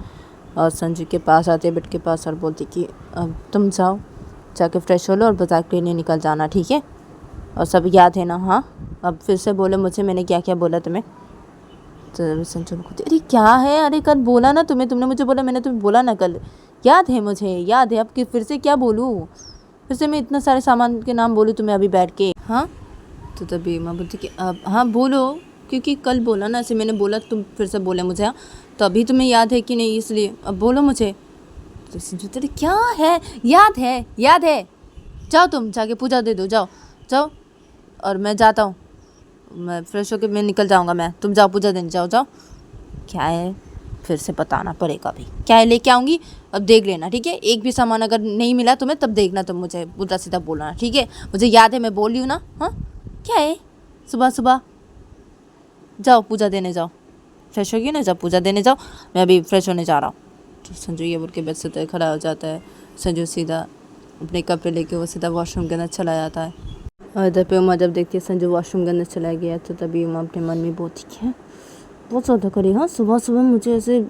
Speaker 1: और संजू के पास आती है बेड के पास और बोलती कि अब तुम जाओ, जाके फ्रेश हो लो और बाजार के लिए निकल जाना, ठीक है, और सब याद है ना, हाँ, अब फिर से बोलो मुझे मैंने क्या क्या बोला तुम्हें। तो संजू को अरे क्या है, अरे कल बोला ना तुम्हें, तुमने मुझे बोला, मैंने तुम्हें बोला ना कल, याद है मुझे, याद है, अब कि फिर से क्या बोलूँ, फिर से मैं इतना सारे सामान के नाम बोलूँ तुम्हें अभी बैठ के, हाँ। तो तभी माँ बोलती कि अब हाँ बोलो, क्योंकि कल बोला ना, ऐसे मैंने बोला तुम फिर से बोले मुझे, हाँ, तो अभी तुम्हें याद है कि नहीं, इसलिए अब बोलो मुझे। तो संजू अरे क्या है, याद है, याद है, जाओ तुम जाके पूजा दे दो, जाओ जाओ, और मैं जाता हूँ, मैं फ्रेश होकर मैं निकल जाऊँगा, मैं, तुम जाओ पूजा देने, जाओ जाओ। क्या है, फिर से बताना पड़ेगा अभी, क्या है लेके आऊँगी, अब देख लेना, ठीक है, एक भी सामान अगर नहीं मिला तुम्हें तब देखना, तुम मुझे उल्टा सीधा बोलना, ठीक है, मुझे याद है मैं बोल रही हूँ ना, हाँ। क्या है सुबह सुबह, जाओ पूजा देने जाओ, फ्रेश होगी ना, जाओ पूजा देने जाओ, मैं अभी फ्रेश होने जा रहा हूँ। तो संजू ये बोल के बेड से खड़ा हो जाता है। संजू सीधा अपने कपड़े लेके वो सीधा वॉशरूम के अंदर चला जाता है और इधर पे उमा जब देखती है संजू वॉशरूम के अंदर चला गया, तो तभी उमा अपने मन में बोलती है बहुत ज़्यादा करी, हाँ, सुबह सुबह मुझे ऐसे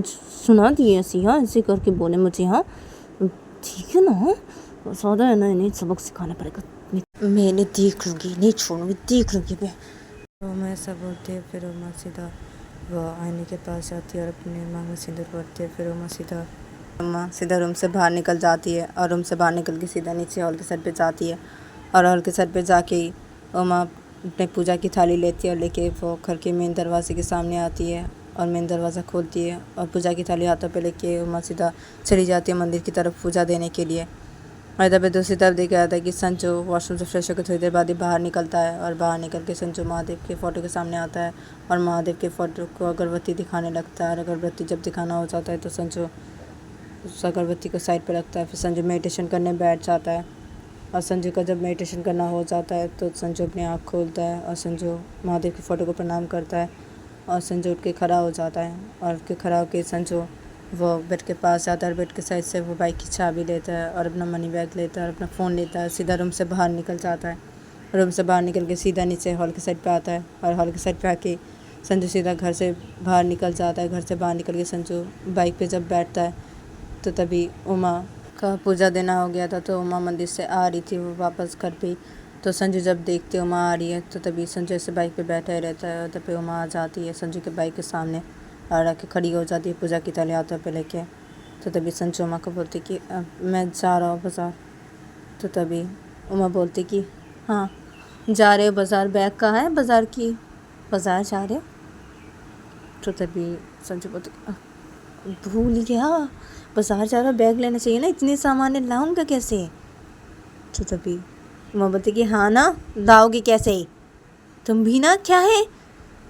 Speaker 1: सुना दिए ऐसी, हाँ, ऐसे करके बोले मुझे, हाँ ठीक है ना, ज़्यादा है ना, इन्हें सबक सिखाना पड़ेगा, मैंने देख लूँगी, नहीं छोड़ूंगी, देख लूँगी मैं। तो मैं ऐसा बोलती है, फिर उमा सीधा वो आईने के पास जाती है और अपने मांग में सिंदूर भरती है। फिर उमा सीधा रूम से बाहर निकल जाती है और रूम से बाहर निकल के सीधा नीचे हॉल के सर पे जाती है और हॉल के सर पे जाके ही उमा अपने पूजा की थाली लेती है और लेके वो घर के मेन दरवाजे के सामने आती है और मेन दरवाज़ा खोलती है और पूजा की थाली हाथों पे लेके उमा सीधा चली जाती है मंदिर की तरफ पूजा देने के लिए। और इधर पे दूसरी तरफ देखा जाता है कि संजू वॉशरूम से फ्रेश होकर थोड़ी देर बाद ही बाहर निकलता है और बाहर निकल के संजू महादेव के फ़ोटो के सामने आता है और महादेव के फ़ोटो को अगरबत्ती दिखाने लगता है। और अगरबत्ती जब दिखाना हो जाता है तो संजू उस अगरबत्ती को साइड पर रखता है। फिर संजू मेडिटेशन करने बैठ जाता है और संजू का जब मेडिटेशन करना हो जाता है तो संजू अपनी आँख खोलता है और संजू महादेव के फ़ोटो को प्रणाम करता है और संजू उठ के खड़ा हो जाता है। और उठ के खड़ा होकर संजू वो बेड के पास जाता है और बेड के साइड से वो बाइक की चाबी लेता है और अपना मनी बैग लेता है और अपना फ़ोन लेता है, सीधा रूम से बाहर निकल जाता है। रूम से बाहर निकल के सीधा नीचे हॉल के साइड पे आता है और हॉल के साइड पे आके संजू सीधा घर से बाहर निकल जाता है। घर से बाहर निकल के संजू बाइक पे जब बैठता है तो तभी उमा का पूजा देना हो गया था, तो उमा मंदिर से आ रही थी वो वापस घर पे। तो संजू जब देखते उमा आ रही है तो तभी संजू ऐसे बाइक पे बैठा ही रहता है और तभी उमा आ जाती है संजू के बाइक के सामने और आके खड़ी हो जाती है पूजा की थाली हाथों पे लेके। तो तभी संजू उमा को बोलती कि मैं जा रहा हूँ बाज़ार। तो तभी उमा बोलती कि हाँ जा रहे हो बाज़ार, बैग कहाँ है बाज़ार की, बाज़ार जा रहे हो। तो तभी संजू बोलती भूल गया, बाज़ार जा रहा बैग लेना चाहिए ना, इतने सामान लाऊंगा कैसे। तो तभी उमा बोलती कि हाँ ना लाओगी कैसे, तुम भी ना क्या है,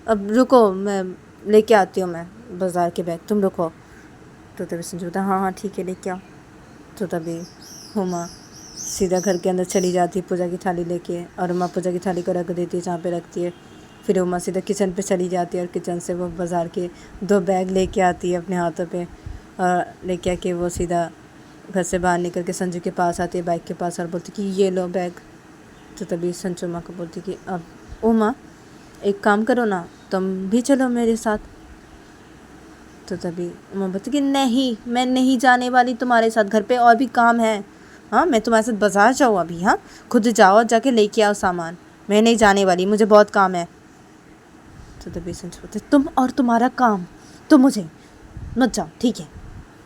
Speaker 1: अब रुको मैं लेके आती हूँ मैं बाज़ार के बैग, तुम रुको। तो तभी संजू बोलता हाँ हाँ ठीक है लेके आओ। तो तभी उमा सीधा घर के अंदर चली जाती है पूजा की थाली लेके और उमा पूजा की थाली को रख देती है जहाँ पे रखती है। फिर उमा सीधा किचन पे चली जाती है और किचन से वो बाज़ार के 2 बैग लेके आती है अपने हाथों पे और लेके आके वो सीधा घर से बाहर निकल के संजू के पास आती है बाइक के पास और बोलती कि ये लो बैग। तो तभी संजू उमा को बोलती कि अब उमा एक काम करो ना, तुम भी चलो मेरे साथ। तो तभी उमा बोलती कि नहीं मैं नहीं जाने वाली तुम्हारे साथ, घर पे और भी काम है। हाँ मैं तुम्हारे साथ बाज़ार जाऊँ अभी, हाँ खुद जाओ जाके लेके आओ सामान, मैं नहीं जाने वाली, मुझे बहुत काम है। तो तभी संजू बोलती तुम और तुम्हारा काम, तो मुझे मत जाओ ठीक है।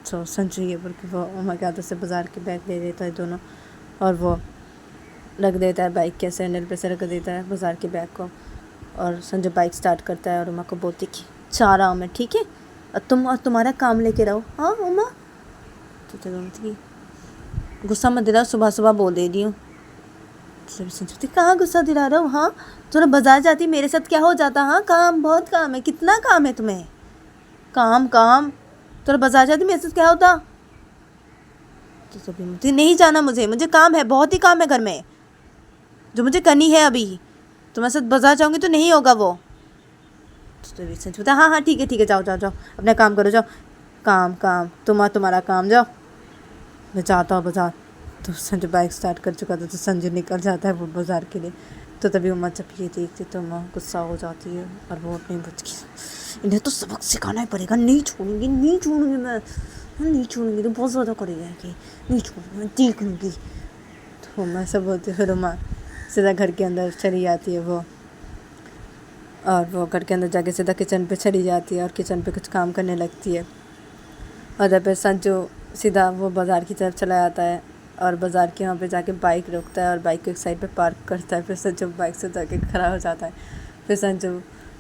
Speaker 1: तो संजू ये बोल के वो उमा के हाथों से बाज़ार के बैग ले लेता है दोनों और वो रख देता है बाइक के हैंडल पे से रख देता है बाज़ार के बैग को। और संजू बाइक स्टार्ट करता है और उमा को बोलती कि जा रहा हूँ मैं ठीक है, और तुम और तुम्हारा काम लेके रहो। हाँ उमा। तो बोलती कि गुस्सा मत दिलाओ, सुबह सुबह बोल दे रही हूँ। तो संजू कहाँ गुस्सा दिला रहा हूँ, हाँ थोड़ा बाज़ार जाती मेरे साथ क्या हो जाता, हाँ काम बहुत काम है, कितना काम है तुम्हें, काम काम थोड़ा बाज़ार जाती मेरे साथ क्या होता। तो सभी मुझे नहीं जाना, मुझे काम है, बहुत ही काम है घर में जो मुझे करनी है अभी, तुम्हारे साथ बाज़ार जाऊँगी तो नहीं होगा वो। तो तभी संजू बोलता हाँ हाँ ठीक है जाओ जाओ जाओ अपना काम करो, जाओ काम काम तुम्हारा काम, जाओ मैं जाता हूँ बाज़ार। तो संजू बाइक स्टार्ट कर चुका था तो संजू निकल जाता है वो बाज़ार के लिए। तो तभी उमा जब ये देखती तो उमा गुस्सा हो जाती है और वो अपनी बच्ची इन्हें तो सबक सिखाना ही पड़ेगा, नहीं छोड़ूंगी मैं, नहीं छोड़ूंगी तो बहुत ज़्यादा करेगा कि नहीं छोड़ूंगी मैं देख लूँगी। तो उमा सब बोलती है, फिर उमा सीधा घर के अंदर चली जाती है वो और वो घर के अंदर जाके सीधा किचन पे चली जाती है और किचन पे कुछ काम करने लगती है। और जब संजू सीधा वो बाज़ार की तरफ चला जाता है और बाज़ार के वहाँ पे जाके बाइक रोकता है और बाइक को एक साइड पे पार्क करता है। फिर संजू बाइक से जाके खड़ा हो जाता है। फिर संजू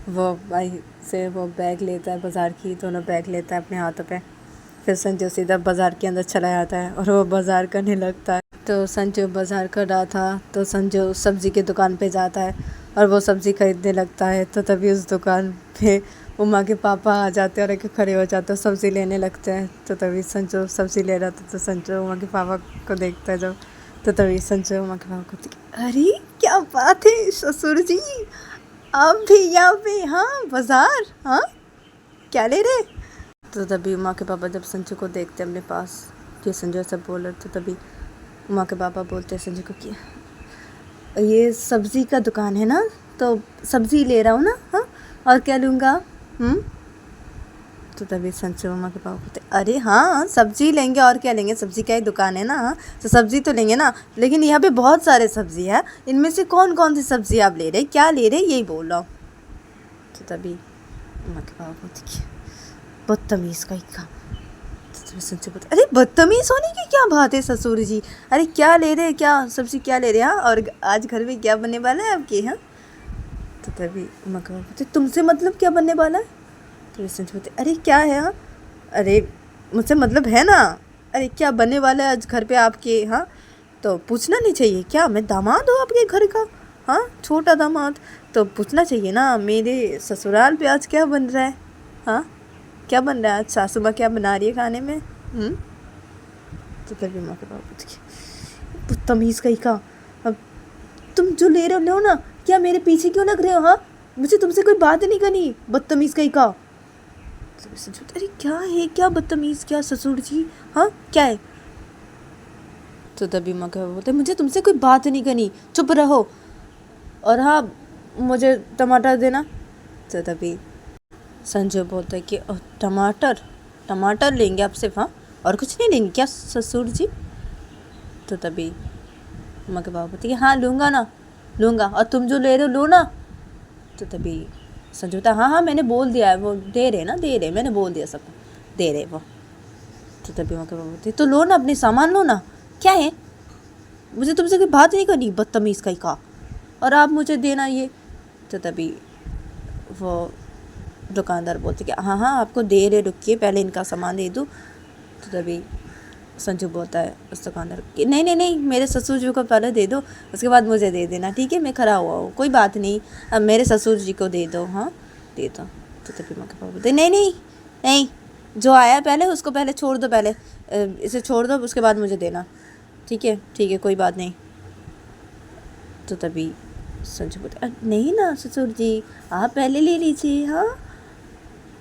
Speaker 1: वो बाइक से वो बैग लेता है, बाज़ार की दोनों बैग लेता है अपने हाथों पे। फिर संजू सीधा बाज़ार के अंदर चला जाता है और वो बाज़ार करने लगता है। तो संजू बाज़ार कर रहा था तो संजू सब्ज़ी की दुकान पे जाता है और वो सब्ज़ी खरीदने लगता है। तो तभी उस दुकान पे उमा के पापा आ जाते हैं और एक खड़े हो जाते हैं, सब्ज़ी लेने लगते हैं। तो तभी संजू सब्ज़ी ले रहा था तो संजू उमा के पापा को देखता है जब, तो तभी संजू उमा के पापा को देखता है, अरे क्या बात है ससुर जी, आप भी यहाँ पे, हाँ बाज़ार, हाँ क्या ले रहे। तो तभी उमा के पापा जब संजू को देखते हैं अपने पास कि संजू ऐसा बोल रहा, तो तभी उमा के पापा बोलते हैं संजू को कि ये सब्ज़ी का दुकान है ना, तो सब्ज़ी ले रहा हूँ ना, हाँ और क्या लूँगा। तो तभी संजू उमा के पापा बोलते अरे हाँ सब्ज़ी लेंगे और क्या लेंगे, सब्ज़ी का ही दुकान है ना, हाँ तो सब्ज़ी तो लेंगे ना, लेकिन यहाँ पे बहुत सारे सब्ज़ी है, इनमें से कौन कौन सी सब्ज़ी आप ले रहे, क्या ले रहे यही बोल रहा हूँ। तो तभी उमा के पापा बोलते बदतमीज़ का ही काम। तो संजू बोलते अरे बदतमीज़ होने की क्या बात है ससुर जी, अरे क्या ले रहे, क्या सब्ज़ी क्या ले रहे हैं, और आज घर में क्या बनने वाला है आपके यहाँ। तो तभी उमा के पापा बोलते तुमसे मतलब क्या बनने वाला है। तो संजू बोलते अरे क्या है, हाँ अरे मुझसे मतलब है ना, अरे क्या बनने वाला है आज घर पे आपके, हाँ तो पूछना नहीं चाहिए क्या? मैं दामाद हूँ आपके घर का, हाँ, छोटा दामाद, तो पूछना चाहिए ना मेरे ससुराल पे आज क्या बन रहा है, हाँ, क्या बन रहा है आज, सासू माँ क्या बना रही है खाने में? तो तभी माँ के पापा बदतमीज़ कहीं का, अब तुम जो ले रहे हो ना, क्या मेरे पीछे क्यों लग रहे हो? हाँ, मुझे तुमसे कोई बात नहीं करनी, बदतमीज़ कहीं का। अरे क्या है, क्या बदतमीज़, क्या ससुर जी, हाँ क्या है? तो तभी माँ के पापा बोलते मुझे तुमसे कोई बात नहीं करनी, चुप रहो, और हाँ मुझे टमाटर देना। तो तभी संजय बोलता है कि टमाटर, टमाटर लेंगे आप सिर्फ, हाँ, और कुछ नहीं लेंगे क्या ससुर जी? तो तभी माँ के पापा बोलते कि हाँ लूँगा ना, लूँगा, और तुम जो ले रहे हो लो ना। तो तभी संजय बोलता हाँ हाँ मैंने बोल दिया है, वो दे रहे ना, दे रहे, मैंने बोल दिया सबको दे रहे वो। तो तभी माँ के पापा बोलते तो लो ना, अपने सामान लो ना, क्या है, मुझे तुमसे कोई बात नहीं करनी, बदतमीज़ कहीं का, और आप मुझे देना ये। तो तभी वो दुकानदार बोलते कि हाँ हाँ आपको दे रहे, रुकिए पहले इनका सामान दे दूँ। तो तभी संजू बोलता है उस दुकानदार कि नहीं नहीं नहीं, मेरे ससुर जी को पहले दे दो, उसके बाद मुझे दे देना, ठीक है, मैं खड़ा हुआ हूँ, कोई बात नहीं, अब मेरे ससुर जी को दे दो, हाँ दे दो। तो तभी माँ के पापा बोलते नहीं नहीं नहीं, जो आया पहले उसको पहले छोड़ दो, पहले इसे छोड़ दो, उसके बाद मुझे देना, ठीक है कोई बात नहीं। तो तभी संजू बोलते नहीं ना ससुर जी, आप पहले ले लीजिए, हाँ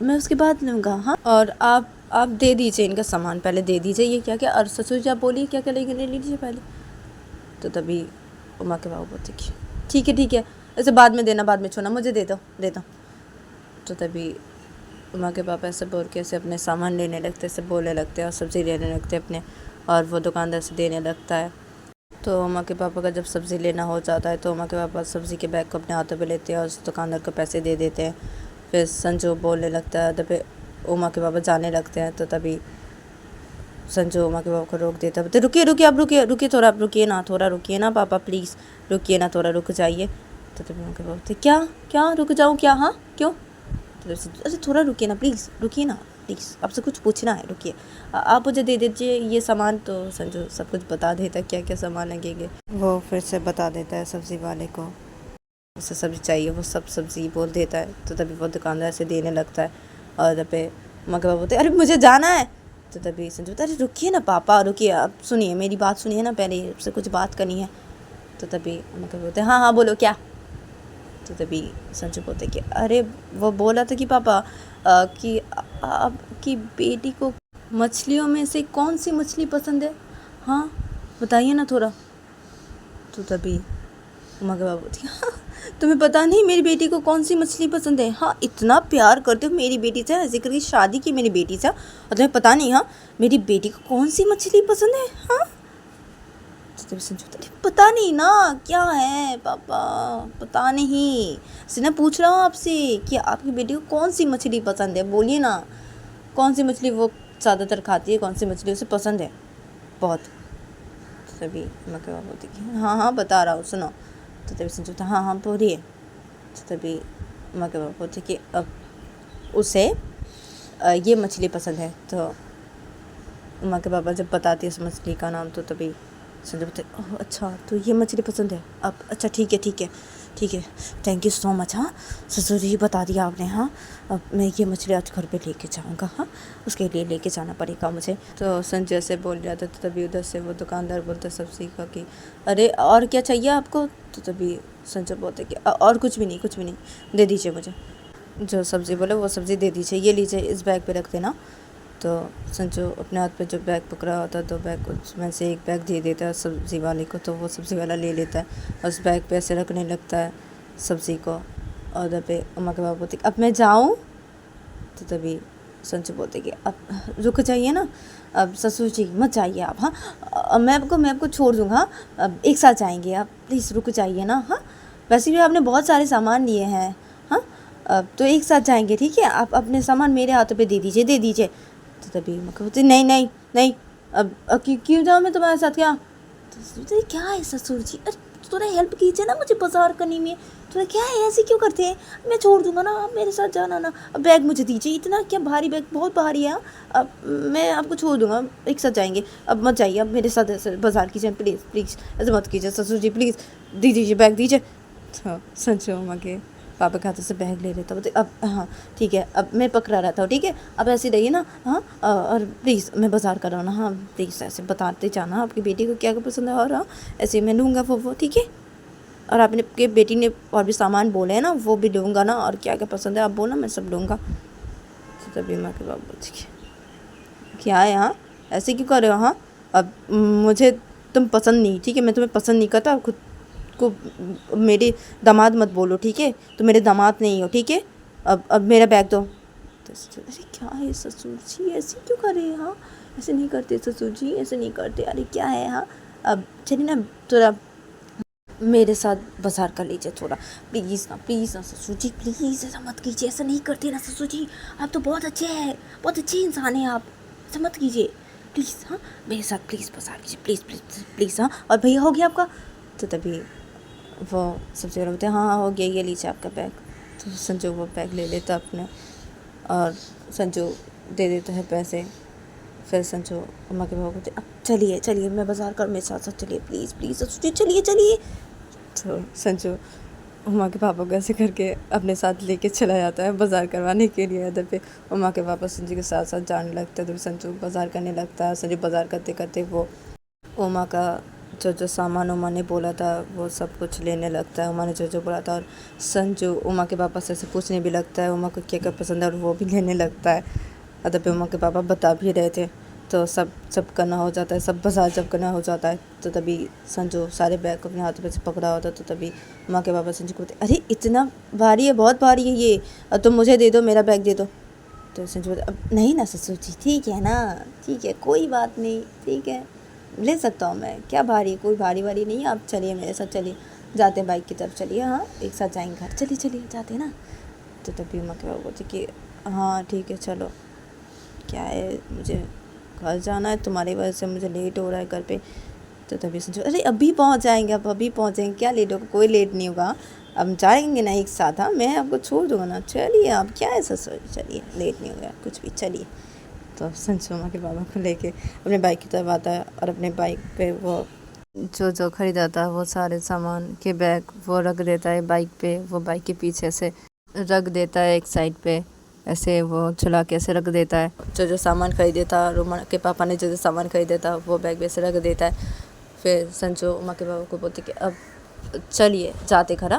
Speaker 1: मैं उसके बाद लूँगा, हाँ, और आप दे दीजिए इनका सामान, पहले दे दीजिए, ये क्या क्या, और ससुर जी आप बोलिए क्या क्या लेंगे, ले लीजिए पहले। तो तभी उमा के बाबू बोलते ठीक है ऐसे बाद में देना, बाद में छोड़ना, मुझे दे दो। तो तभी उमा के पापा ऐसे बोल के ऐसे अपने सामान लेने लगते, ऐसे बोलने लगते हैं और सब्ज़ी लेने लगते अपने, और वो दुकानदार से देने लगता है। तो उमा के पापा का जब सब्ज़ी लेना हो जाता है तो उमा के पापा सब्ज़ी के बैग को अपने हाथों पे लेते हैं और उस दुकानदार को पैसे दे देते हैं। फिर संजू बोलने लगता है, तभी उमा के पापा जाने लगते हैं। तो तभी संजू उमा के पापा को रोक देता है, बोलते रुकिए आप रुकिए थोड़ा, आप थोड़ा रुकिए ना पापा, प्लीज़ रुकिए ना, थोड़ा रुक जाइए। तो तभी उमा के पापा बोलते क्या रुक जाऊँ क्या, हाँ क्यों? तो अरे थोड़ा रुकिए ना प्लीज़, रुकिए ना प्लीज़, आपसे कुछ पूछना है, रुकिए, आप मुझे दे दीजिए ये सामान। तो संजू सब कुछ बता देता है क्या क्या सामान लगेंगे, वो फिर से बता देता है सब्ज़ी वाले को, उसे सब्ज़ी चाहिए, वो सब सब्ज़ी बोल देता है। तो तभी वो दुकानदार से देने लगता है, और तब पे मगर बोलते अरे मुझे जाना है। तो तभी संजू बोलता अरे रुकिए ना पापा, रुकिए, आप सुनिए मेरी बात, सुनिए ना, पहले आपसे कुछ बात करनी है। तो तभी मगर बोलते हाँ बोलो क्या। तो तभी संजू बोलते कि अरे वो बोला था कि पापा कि आपकी बेटी को मछलियों में से कौन सी मछली पसंद है, हाँ बताइए ना थोड़ा। तो तभी मगर बाबू बोलती हाँ तुम्हें पता नहीं मेरी बेटी को कौन सी मछली पसंद है, हाँ इतना प्यार करते हो मेरी बेटी से, ऐसे करके शादी की मेरी बेटी से, और तुम्हें पता नहीं हाँ मेरी बेटी को कौन सी मछली पसंद है, हाँ। तो तभी संजू पता नहीं ना क्या है पापा, पता नहीं, सिर्फ पूछ रहा हूँ आपसे कि आपकी बेटी को कौन सी मछली पसंद है, बोलिए ना कौन सी मछली वो ज़्यादातर खाती है, कौन सी मछली उसे पसंद है बहुत। तो तभी मैं क्या बोलती कि हाँ बता रहा हूँ सुनो। तो तभी संजू था हाँ बोलिए। तो तभी मैं क्या बोलती कि अब उसे ये मछली पसंद है। तो माँ के पापा जब बताती है उस मछली का नाम, तो तभी संजय बोलते ओह अच्छा तो ये मछली पसंद है, अब अच्छा ठीक है थैंक यू सो मच, हाँ ससुर जी बता दिया आपने, हाँ अब मैं ये मछली आज घर पे लेके जाऊँगा, हाँ उसके लिए लेके जाना पड़ेगा मुझे। तो संजय से बोल रहा था, तो तभी उधर से वो दुकानदार बोलता सब्ज़ी का कि अरे और क्या चाहिए आपको। तो तभी संजय बोलते कि और कुछ भी नहीं, दे दीजिए मुझे, जो सब्ज़ी बोले वो सब्ज़ी दे दीजिए, ये लीजिए इस बैग पे रख देना। तो संजू अपने हाथ पे जो बैग पकड़ा होता है, तो बैग उसमें से एक बैग दे देता है सब्ज़ी वाले को, तो वो सब्ज़ी वाला ले लेता है और उस बैग पे ऐसे रखने लगता है सब्ज़ी को। और उधर पे अम्मा के बाबा बोलते अब मैं जाऊँ। तो तभी संजू बोलते कि अब रुक जाइए ना, अब ससुर जी मत जाइए आप, हाँ मैं आपको छोड़ दूँगा, अब एक साथ जाएंगे, आप प्लीज़ रुक जाइए ना, हाँ वैसे भी आपने बहुत सारे सामान लिए हैं, हाँ अब तो एक साथ जाएंगे, ठीक है आप अपने सामान मेरे हाथों पे दे दीजिए। तो तभी मैं कहती नहीं अब क्यों जाऊँ मैं तुम्हारे साथ, क्या? तो क्या है ससुर जी, अरे
Speaker 2: थोड़ा हेल्प कीजिए ना मुझे बाजार करने में। थोड़ा क्या है, ऐसे क्यों करते हैं? मैं छोड़ दूंगा ना, आप मेरे साथ जाना ना। अब बैग मुझे दीजिए, इतना क्या भारी बैग, बहुत भारी है। अब मैं आपको छोड़ दूंगा, एक साथ जाएंगे। अब मत जाइए, अब मेरे साथ ऐसे बाजार कीजिए, प्लीज़ प्लीज़ ऐसे मत कीजिए ससुर जी, प्लीज़ दीजिए बैग दीजिए। तो संजू उमा के पापा के हाथों से बैग ले लेता। बोलते अब हाँ ठीक है, अब मैं पकड़ा रहा था, ठीक है अब ऐसे रहिए ना। हाँ और प्लीज़ मैं बाजार कर रहा हूँ ना। हाँ प्लीज़ ऐसे बताते जाना आपकी बेटी को क्या क्या पसंद है, और हाँ ऐसे मैं लूँगा वो ठीक है। और आपने के बेटी ने और भी सामान बोले हैं ना, वो भी लूँगा ना, और क्या क्या पसंद है आप बोलना, मैं सब लूँगा। तो तभी माँ के बाप बोलते क्या है हाँ, ऐसे क्यों कर रहे हो? हाँ अब मुझे तुम पसंद नहीं, ठीक है मैं तुम्हें पसंद नहीं करता। खुद को मेरे दामाद मत बोलो, ठीक है तो मेरे दामाद नहीं हो, ठीक है। अब मेरा बैग दो। तो अरे क्या है ससुर जी, ऐसे क्यों कर रहे हैं? हाँ ऐसे नहीं करते ससुर जी, ऐसे नहीं करते। अरे क्या है? हाँ अब चलिए ना थोड़ा मेरे साथ बाजार कर लीजिए थोड़ा, प्लीज़ ना ससुर जी, प्लीज़ ऐसा मत कीजिए, ऐसा नहीं करते ना ससुर जी। आप तो बहुत अच्छे हैं, बहुत अच्छे इंसान हैं आप, ऐसा मत कीजिए प्लीज़। हाँ मेरे साथ प्लीज़ बाजार कीजिए, प्लीज़ प्लीज़ प्लीज़। हाँ और भैया हो गया आपका? तो तभी वो सबसे पहले बोलते हैं हाँ हो गया, ये लीजिए आपका बैग। तो संजू वो बैग ले लेता अपने, और संजू दे देता है पैसे। फिर संजू अम्मा के पापा बोलते अब चलिए चलिए मैं बाजार कर, मेरे साथ साथ चलिए प्लीज़ प्लीज़ ससुर जी, चलिए चलिए। तो संजू उमा के पापा को ऐसे करके अपने साथ लेके चला जाता है बाज़ार करवाने के लिए। इधर पे उमा के पापा संजू के साथ साथ जाने लगता है, तो संजू बाज़ार करने लगता है। संजू बाज़ार करते करते वो उमा का जो सामान उमा ने बोला था वो सब कुछ लेने लगता है। उमा ने जो बोला था, और संजू उमा के पापा से ऐसे पूछने भी लगता है उमा को क्या क्या पसंद है, और वो भी लेने लगता है। और तब उमा के पापा बता भी रहे थे, तो सब करना हो जाता है, सब बाजार जब करना हो जाता है। तो तभी संजू सारे बैग को अपने हाथों में से पकड़ा होता है। तो तभी उमा के पापा संजू को बोलते अरे इतना भारी है, बहुत भारी है ये, अब तुम मुझे दे दो, मेरा बैग दे दो। तो संजू बोलते अब नहीं ना ससुर जी, ठीक है ना, ठीक है कोई बात नहीं, ठीक है ले सकता हूँ मैं, क्या भारी, कोई भारी वारी नहीं है। आप चलिए मेरे साथ, चलिए जाते हैं बाइक की तरफ, चलिए हाँ एक साथ जाएंगे घर, चलिए चलिए जाते हैं ना। तो तभी उमा के बाबू बोलते कि हाँ ठीक है चलो, क्या है मुझे घर जाना है, तुम्हारी वजह से मुझे लेट हो रहा है घर पे। तो तभी सोचो अरे अभी पहुँच जाएंगे, अब अभी पहुँच जाएंगे, क्या लेट होगा, कोई लेट नहीं होगा, अब जाएंगे ना एक साथ। हाँ मैं आपको छोड़ दूँगा ना, चलिए आप क्या है ससुर, चलिए लेट नहीं होगा कुछ भी, चलिए। तो संजू उमा के बाबा को लेके अपने बाइक की तरफ आता है, और अपने बाइक पे वो जो खरीदा था वो सारे सामान के बैग वो रख देता है बाइक पे। वो बाइक के पीछे से रख देता है एक साइड पे, ऐसे वो चला के ऐसे रख देता है। जो सामान खरीदे था, रोमा के पापा ने जो सामान खरीदा था वो बैग वैसे रख देता है। फिर संजू उमा के बाबा को बोलते कि अब चलिए जाते घर।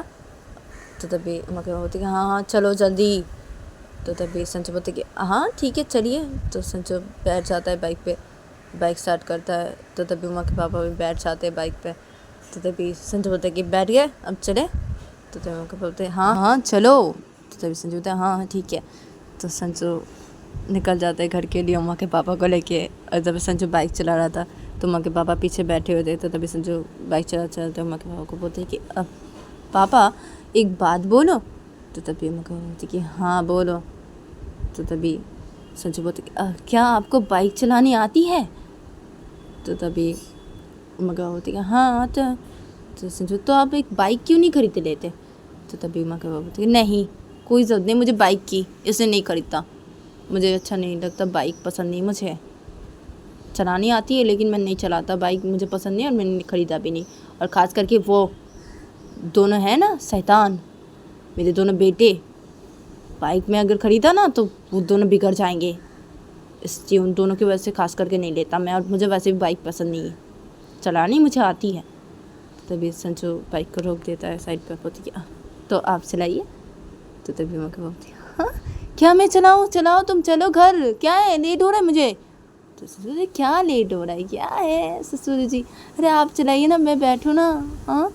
Speaker 2: तो तभी उमा के बाबा बोलते कि हाँ हाँ चलो जल्दी। तो तभी संजू बोलते कि हाँ ठीक है चलिए। तो संजू बैठ जाता है बाइक पे, बाइक स्टार्ट करता है। तो तभी उमा के पापा भी बैठ जाते हैं बाइक पे। तो तभी संजू बोलते कि बैठ गए अब चले। तो तभी उमा के पापा बोलते हाँ हाँ चलो। तो तभी संजू बोलते हाँ हाँ ठीक है। तो संजू निकल जाता है घर के लिए उमा के पापा को लेके। और जब संजू बाइक चला रहा था तो उमा के पापा पीछे बैठे हुए थे। तो तभी संजू बाइक चलाते उमा के पापा को बोलते कि अब पापा एक बात बोलो। तो तभी उमा के पापा बोलते कि हाँ बोलो। तो तभी संजू बोलते क्या आपको बाइक चलानी आती है? तो तभी उमा के पापा बोलते कि हाँ आता है। तो संजू तो आप एक बाइक क्यों नहीं खरीद लेते? तो तभी उमा के पापा बोलते नहीं कोई ज़रूरत नहीं मुझे बाइक की, इसे नहीं खरीदता, मुझे अच्छा नहीं लगता, बाइक पसंद नहीं, मुझे चलानी आती है लेकिन मैं नहीं चलाता, बाइक मुझे पसंद नहीं और मैंने खरीदा भी नहीं। और ख़ास करके वो दोनों है ना शैतान, मेरे दोनों बेटे, बाइक में अगर ख़रीदा ना तो वो दोनों बिगड़ जाएंगे, इसलिए उन दोनों की वजह से खास करके नहीं लेता मैं। और मुझे वैसे भी बाइक पसंद नहीं है, चलानी मुझे आती है। तभी संजू बाइक को रोक देता है साइड पर, बोलती है तो आप चलाइए। तो तभी मैं बोलती हाँ क्या मैं चलाऊँ? चलाओ तुम, चलो घर, क्या है लेट हो रहा है मुझे। तो ससुर जी क्या लेट हो रहा है, क्या है ससुर जी, अरे आप चलाइए ना, मैं बैठूँ ना। हाँ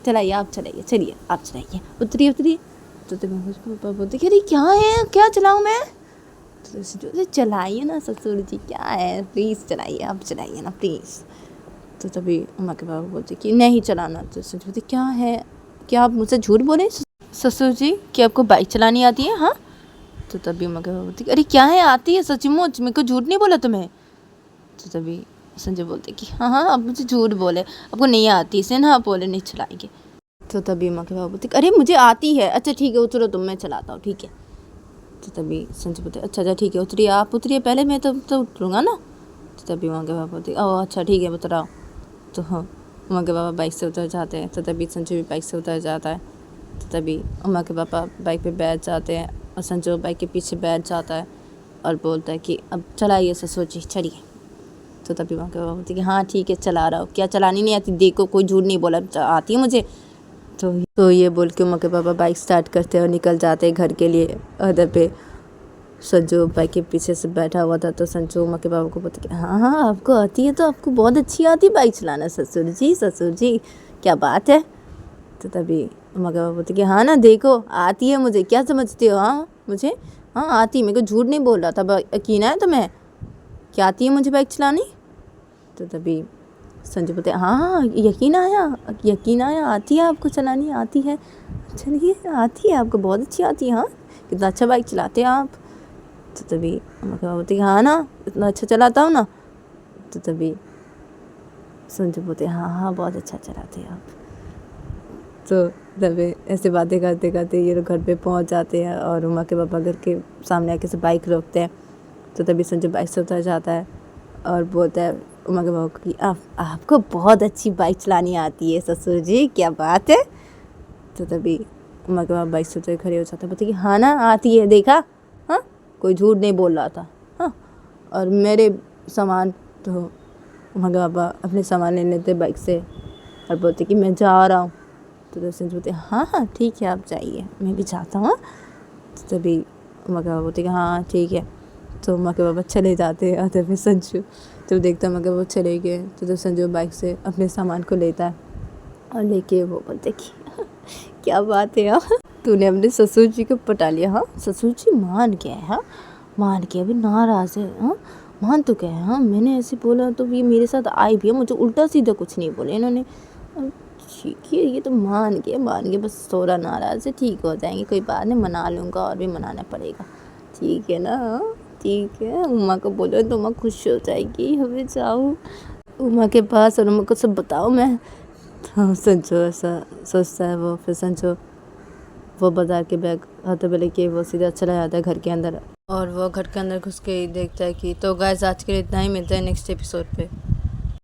Speaker 2: चलाइए आप चलाइए, चलिए आप चलाइए, उतरिए उतरिए। तो तभी पापा बोलते अरे क्या है, क्या चलाऊँ मैं? तो ससुर चलाइए ना ससुर जी, क्या है प्लीज़ चलाइए, आप चलाइए ना प्लीज़। तो तभी उमा के पापा बोलते कि नहीं चलाना। तो ससुर बोलते क्या है, क्या आप मुझसे झूठ बोले ससुर जी कि आपको बाइक चलानी आती है? हाँ। तो तभी उमा के पापा बोलते अरे क्या है आती है सचमुच, मेरे को झूठ नहीं बोला तुम्हें। तो तभी संजू बोलते कि हाँ हाँ आप मुझे झूठ बोले, आपको नहीं आती इसे ना, आप बोले नहीं चलाएंगे। तो तभी उमा के पापा बोलते अरे मुझे आती है, अच्छा ठीक है उतरो तुम, मैं चलाता हूँ ठीक है। तो तभी संजू बोलते अच्छा ठीक है उतरिए, आप उतरिए पहले, मैं तो उतरूँगा ना। तो तभी उमा के पापा बोलते ओह अच्छा ठीक है उतराओ। तो हाँ उमा के पापा बाइक से उतर जाते हैं। तो तभी संजू भी बाइक से उतर जाता है। तो तभी उमा के पापा बाइक पे बैठ जाते हैं और संजू बाइक के पीछे बैठ जाता है और बोलता है कि अब चलाइए ससुर जी चलिए। तो तभी उमा के पापा बोलते कि हाँ ठीक है चला रहा हूँ, क्या चलानी नहीं आती, देखो कोई झूठ नहीं बोला, आती है मुझे। तो ये बोल के उमा के पापा बाइक स्टार्ट करते हैं और निकल जाते हैं घर के लिए। उधर पे संजू बाइक के पीछे से बैठा हुआ था। तो संजू उमा के पापा को बोलते कि हाँ हाँ आपको आती है, तो आपको बहुत अच्छी आती है बाइक चलाना ससुर जी क्या बात है। तो तभी उमा के पापा बोलते कि हाँ ना देखो आती है मुझे, क्या समझते हो, हाँ मुझे हाँ आती, मेरे को झूठ नहीं बोल रहा था, यकीन है तुम्हें, क्या आती है मुझे बाइक चलानी। तो तभी संजू बोलते हाँ यकीन आया आती है आपको चलानी, आती है, चलिए आती है आपको, बहुत अच्छी आती है, हाँ कितना अच्छा बाइक चलाते हैं आप। तो तभी उमा के पापा बोलते हाँ ना इतना अच्छा चलाता हूँ ना। तो तभी संजू बोलते हाँ बहुत अच्छा चलाते हैं आप। तो तभी ऐसे बातें करते करते ये लोग घर पे पहुँच जाते हैं और उमा के पापा घर के सामने आके से बाइक रोकते हैं। तो तभी संजू बाइक से उतर जाता है और बोलता है उमा के पापा की आपको बहुत अच्छी बाइक चलानी आती है ससुर जी, क्या बात है। तो तभी उमा के पापा बाइक से उतर खड़े हो जाते हैं, बोलते कि हाँ ना आती है, देखा हाँ कोई झूठ नहीं बोल रहा था। हाँ और मेरे सामान, तो उमा के पापा अपने सामान ले लेते बाइक से और बोलते कि मैं जा रहा हूँ। तो संजू बोलते हाँ ठीक है आप जाइए, मैं भी जाता हूँ। तो तभी उमा के पापा बोलते कि हाँ ठीक है। तो उमा के पापा चले जाते हैं। और फिर संजू तो देखता उमा के पापा चले गए। तो संजू बाइक से अपने सामान को लेता है और लेके वो बोलते कि क्या बात है यार, तूने अपने ससुर जी को पटा लिया। हाँ ससुर जी मान गए, हाँ मान के अभी नाराज़ है, हाँ मान तो गए, हाँ मैंने ऐसे बोला तो ये मेरे साथ आई भी है, मुझे उल्टा सीधा कुछ नहीं बोले इन्होंने, ठीक है ये तो मान गए, बस थोड़ा नाराज़ है, ठीक हो जाएंगे, कोई बात नहीं, मना लूँगा और भी मनाना पड़ेगा, ठीक है ना, ठीक है। उमा को बोलो तो उमा खुश हो जाएगी, हमें जाओ उमा के पास और उमा को सब बताओ मैं। हाँ संजू ऐसा सोचता है वो। फिर संजू वो बाजार के बैग हाथों में लेके वो सीधा चला जाता है घर के अंदर और वो घर के अंदर घुस के ही देखता है कि तो गाइस आज के लिए इतना ही, मिलता है नेक्स्ट एपिसोड पे।